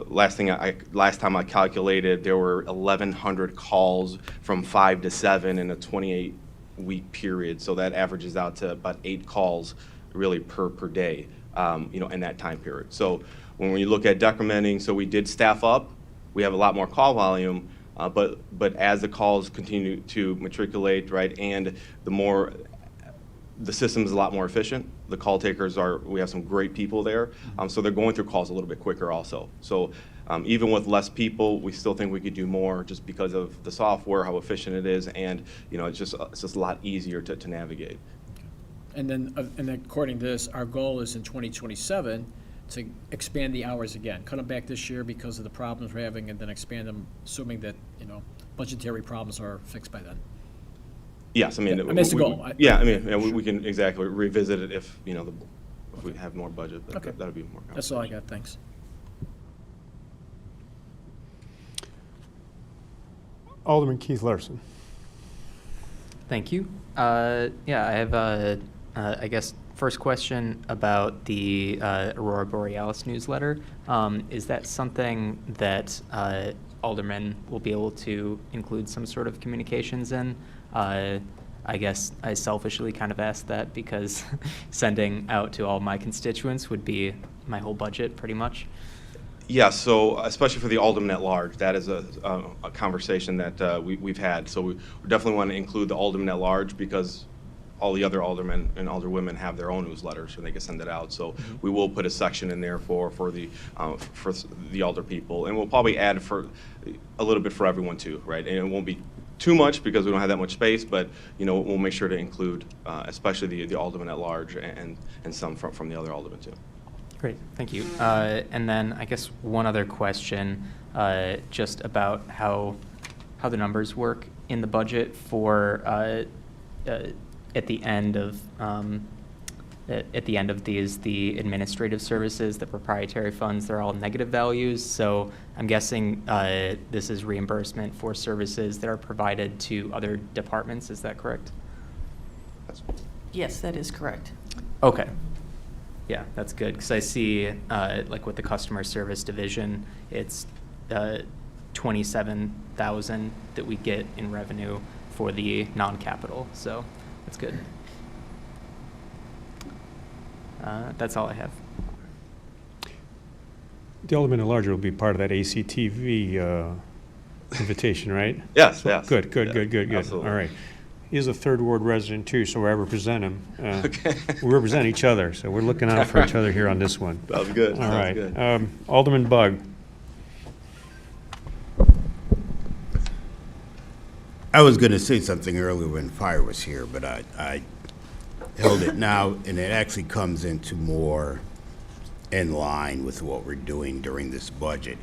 S12: last time I calculated, there were 1,100 calls from 5 to 7 in a 28-week period. So that averages out to about 8 calls really per day, in that time period. So when we look at decrementing, so we did staff up, we have a lot more call volume, but as the calls continue to matriculate, right, and the system is a lot more efficient. The call takers we have some great people there, so they're going through calls a little bit quicker also. So even with less people, we still think we could do more just because of the software, how efficient it is, and it's just a lot easier to navigate.
S3: And then according to this, our goal is in 2027 to expand the hours again. Cut them back this year because of the problems we're having, and then expand them, assuming that, budgetary problems are fixed by then.
S12: Yes, I mean,
S3: that's the goal.
S12: We can exactly revisit it if, if we have more budget.
S3: Okay.
S12: That'll be more.
S3: That's all I got, thanks.
S1: Alderman Keith Larson.
S9: Thank you. I have I guess, first question about the Aurora Borealis newsletter. Is that something that aldermen will be able to include some sort of communications in? I guess I selfishly kind of asked that because sending out to all my constituents would be my whole budget, pretty much.
S12: Yeah, so especially for the alderman at large, that is a conversation that we've had. So we definitely want to include the alderman at large because all the other aldermen and alderwomen have their own newsletters, and they can send it out. So we will put a section in there for the alder people, and we'll probably add for a little bit for everyone too, right? And it won't be too much because we don't have that much space, but we'll make sure to include especially the aldermen at large and some from the other aldermen too.
S9: Great, thank you. And then I guess one other question, just about how the numbers work in the budget for at the end of these, the administrative services, the proprietary funds, they're all negative values. So I'm guessing this is reimbursement for services that are provided to other departments. Is that correct?
S4: Yes, that is correct.
S9: Okay. Yeah, that's good, because I see, like with the customer service division, it's 27,000 that we get in revenue for the non-capital, so that's good. That's all I have.
S1: The alderman at large will be part of that ACTV invitation, right?
S12: Yes, yes.
S1: Good.
S12: Absolutely.
S1: All right. He's a third ward resident too, so I represent him.
S12: Okay.
S1: We represent each other, so we're looking out for each other here on this one.
S12: Sounds good.
S1: All right.
S12: Good.
S1: Alderman Bug.
S8: I was going to say something earlier when Fire was here, but I held it now, and it actually comes into more in line with what we're doing during this budget.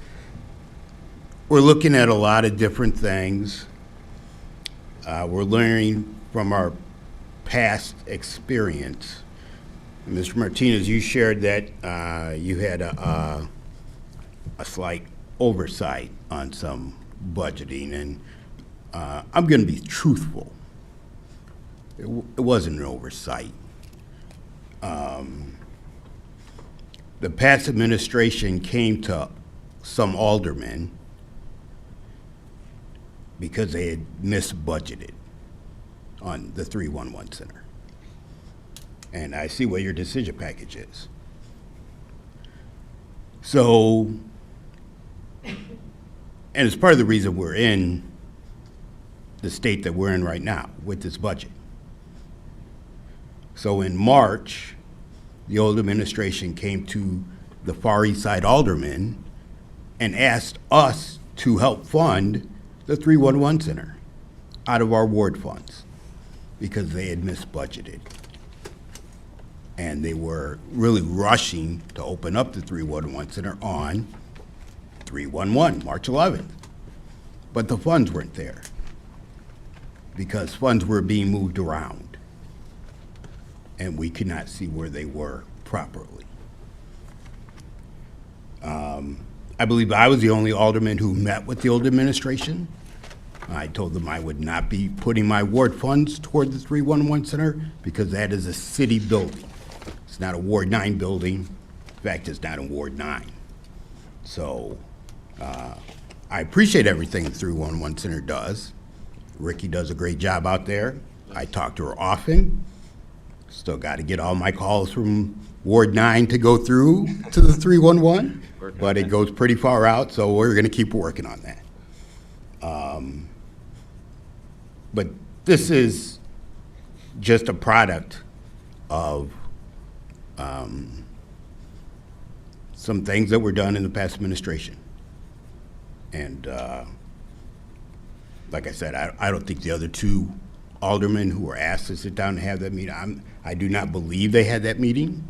S8: We're looking at a lot of different things. We're learning from our past experience. Mr. Martinez, you shared that you had a slight oversight on some budgeting, and I'm going to be truthful. It wasn't an oversight. The past administration came to some aldermen because they had misbudgeted on the 311 center. And I see what your decision package is. So, and it's part of the reason we're in the state that we're in right now with this budget. So in March, the old administration came to the Far East Side aldermen and asked us to help fund the 311 center out of our ward funds because they had misbudgeted. And they were really rushing to open up the 311 center on 3/11, March 11th. But the funds weren't there because funds were being moved around and we could not see where they were properly. I believe I was the only alderman who met with the old administration. I told them I would not be putting my ward funds toward the 311 center because that is a city building. It's not a Ward 9 building. In fact, it's not in Ward 9. So I appreciate everything the 311 center does. Ricky does a great job out there. I talk to her often. Still got to get all my calls from Ward 9 to go through to the 311, but it goes pretty far out, so we're going to keep working on that. But this is just a product of some things that were done in the past administration. And like I said, I don't think the other two aldermen who were asked to sit down and have that meeting, I do not believe they had that meeting,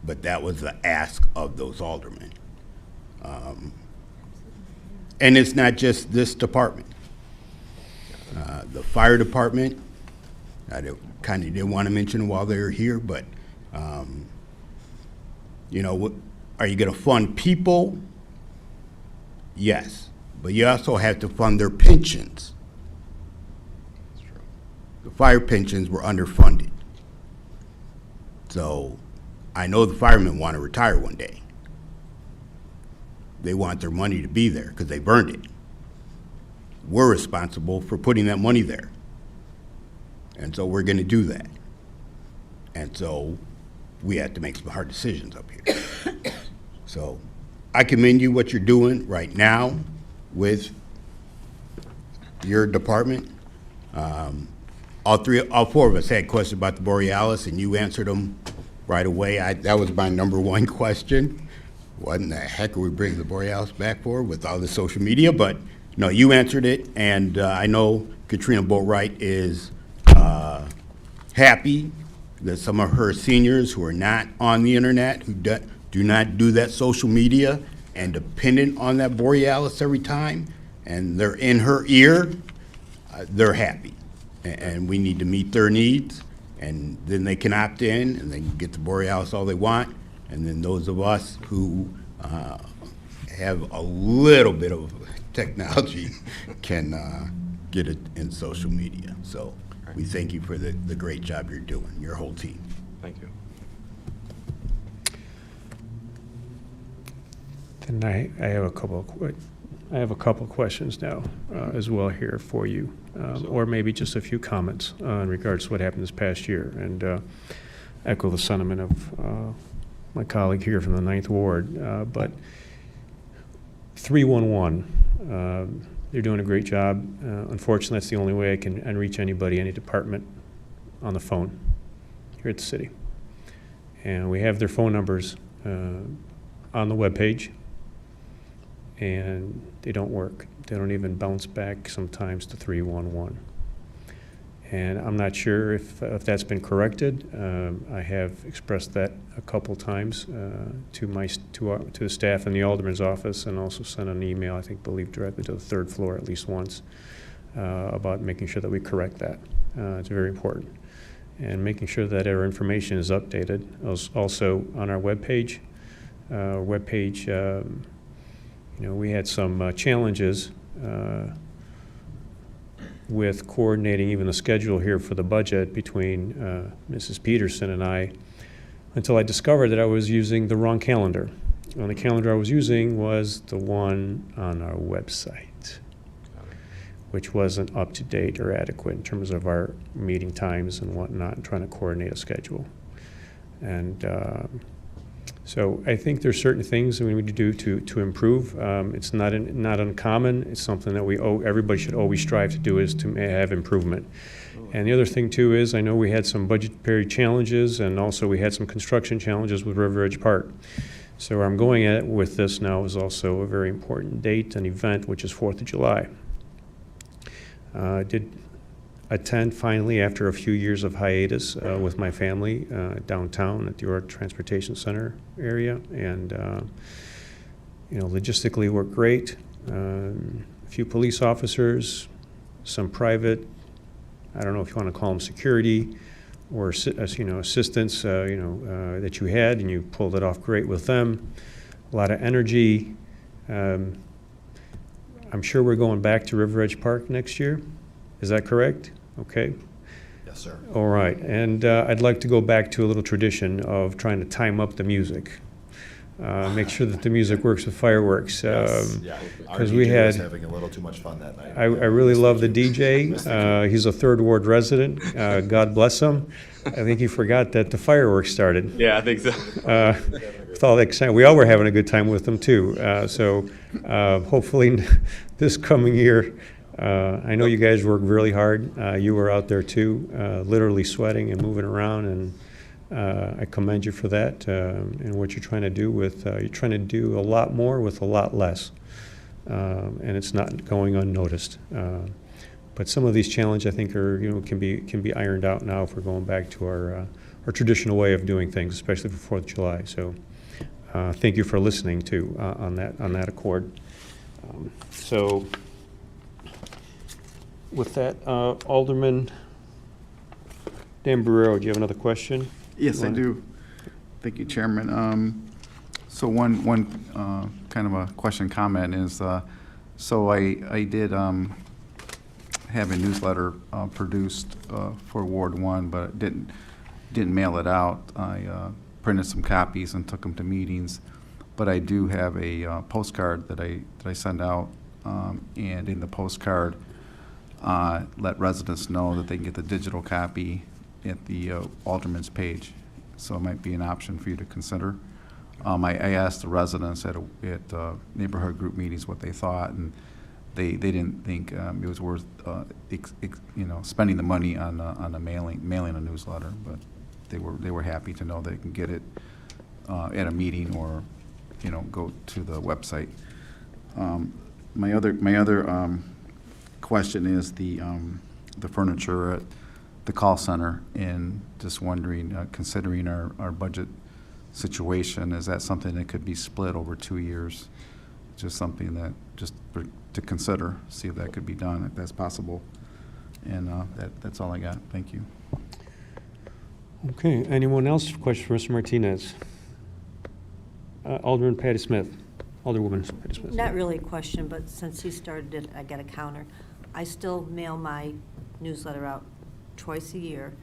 S8: but that was the ask of those aldermen. And it's not just this department. The fire department, I kind of didn't want to mention them while they were here, but you know, are you going to fund people? Yes, but you also have to fund their pensions. The fire pensions were underfunded. So I know the firemen want to retire one day. They want their money to be there because they burned it. We're responsible for putting that money there. And so we're going to do that. And so we have to make some hard decisions up here. So I commend you what you're doing right now with your department. all four of us had questions about the Borealis, and you answered them right away. That was my number one question. What in the heck are we bringing the Borealis back for with all the social media? But no, you answered it, and I know Katrina Boatwright is happy that some of her seniors who are not on the internet, who do not do that social media and dependent on that Borealis every time, and they're in her ear, they're happy. And we need to meet their needs, and then they can opt in, and they can get the Borealis all they want. And then those of us who have a little bit of technology can get it in social media. So we thank you for the great job you're doing, your whole team.
S12: Thank you.
S1: And I have a couple of questions now as well here for you, or maybe just a few comments in regards to what happened this past year, and echo the sentiment of my colleague here from the 9th Ward. But 311, they're doing a great job. Unfortunately, that's the only way I can reach anybody, any department, on the phone here at the city. And we have their phone numbers on the webpage, and they don't work. They don't even bounce back sometimes to 311. And I'm not sure if that's been corrected. I have expressed that a couple times to the staff in the Alderman's office, and also sent an email, I believe directly to the 3rd floor at least once, about making sure that we correct that. It's very important. And making sure that our information is updated. Also on our webpage, we had some challenges with coordinating even the schedule here for the budget between Mrs. Peterson and I, until I discovered that I was using the wrong calendar. And the calendar I was using was the one on our website, which wasn't up to date or adequate in terms of our meeting times and whatnot, and trying to coordinate a schedule. And so I think there's certain things that we need to do to improve. It's not uncommon. It's something that everybody should always strive to do, is to have improvement. And the other thing too is, I know we had some budgetary challenges, and also we had some construction challenges with River Edge Park. So where I'm going at with this now is also a very important date, an event, which is 4th of July. I did attend finally after a few years of hiatus with my family downtown at the Aurora Transportation Center area, and logistically worked great. A few police officers, some private, I don't know if you want to call them security or assistance, that you had, and you pulled it off great with them. A lot of energy. I'm sure we're going back to River Edge Park next year. Is that correct? Okay.
S13: Yes, sir.
S1: All right. And I'd like to go back to a little tradition of trying to time up the music. Make sure that the music works with fireworks.
S13: Yes. Yeah. Our
S1: Because
S13: DJ
S1: we had,
S13: was having a little too much fun that night.
S1: I really love the DJ. He's a 3rd Ward resident. God bless him. I think he forgot that the fireworks started.
S12: Yeah, I think so.
S1: With all that excitement, we all were having a good time with them too. So hopefully this coming year, I know you guys work really hard. You were out there too, literally sweating and moving around, and I commend you for that, and what you're trying to do with, you're trying to do a lot more with a lot less, and it's not going unnoticed. But some of these challenges, I think, are can be ironed out now if we're going back to our traditional way of doing things, especially for 4th of July. So thank you for listening too on that accord. So with that, Alderman Dambrero, do you have another question?
S7: Yes, I do. Thank you, Chairman. So one kind of a question comment is, so I did have a newsletter produced for Ward 1, but didn't mail it out. I printed some copies and took them to meetings, but I do have a postcard that I send out, and in the postcard, let residents know that they can get the digital copy at the Alderman's page. So it might be an option for you to consider. I asked the residents at neighborhood group meetings what they thought, and they didn't think it was worth, spending the money on mailing a newsletter, but they were happy to know they can get it at a meeting or, go to the website. My other question is the furniture at the call center, and just wondering, considering our budget situation, is that something that could be split over 2 years? Just something that, to consider, see if that could be done, if that's possible. And that's all I got. Thank you.
S1: Okay, anyone else? Question for Mr. Martinez? Alderman Patty Smith. Alderwoman Patty Smith.
S11: Not really a question, but since he started it, I got a counter. I still mail my newsletter out twice a year.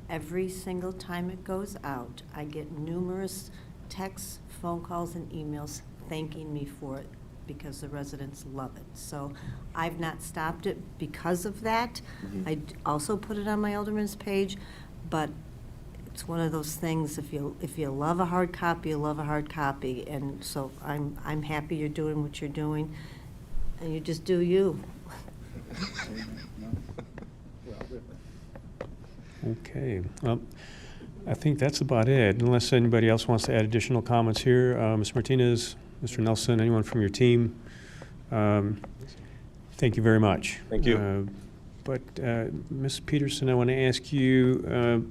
S11: Every single time it goes out, I get numerous texts, phone calls, and emails thanking me for it because the residents love it. So I've not stopped it because of that. I also put it on my alderman's page, but it's one of those things, if you love a hard copy, you love a hard copy. And so I'm happy you're doing what you're doing, and you just do you.
S1: Okay, I think that's about it, unless anybody else wants to add additional comments here. Ms. Martinez, Mr. Nelson, anyone from your team? Thank you very much.
S12: Thank you.
S1: But Ms. Peterson, I want to ask you,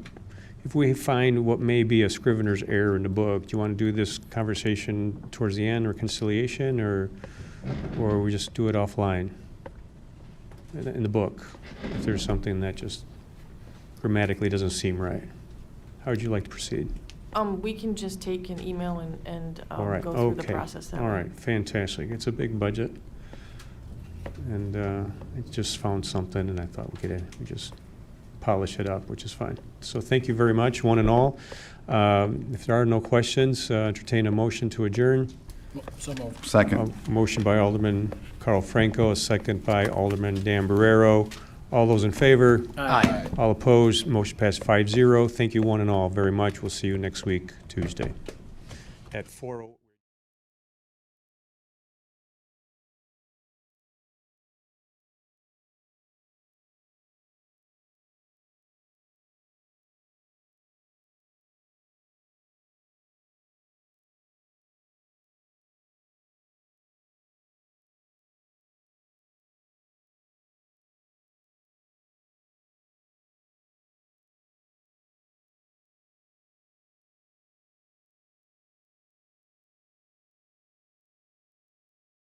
S1: if we find what may be a scrivener's error in the book, do you want to do this conversation towards the end, reconciliation, or we just do it offline in the book, if there's something that just grammatically doesn't seem right? How would you like to proceed?
S4: We can just take an email and
S1: All right,
S4: go through the
S1: okay.
S4: process that
S1: All
S4: way.
S1: right, fantastic. It's a big budget, and I just found something, and I thought we just polish it up, which is fine. So thank you very much, one and all. If there are no questions, entertain a motion to adjourn.
S3: So moved.
S7: Second.
S1: A motion by Alderman Carl Franco, a second by Alderman Dan Barrero. All those in favor?
S3: Aye.
S1: All opposed? Motion passed 5-0. Thank you one and all very much. We'll see you next week, Tuesday at 4:00.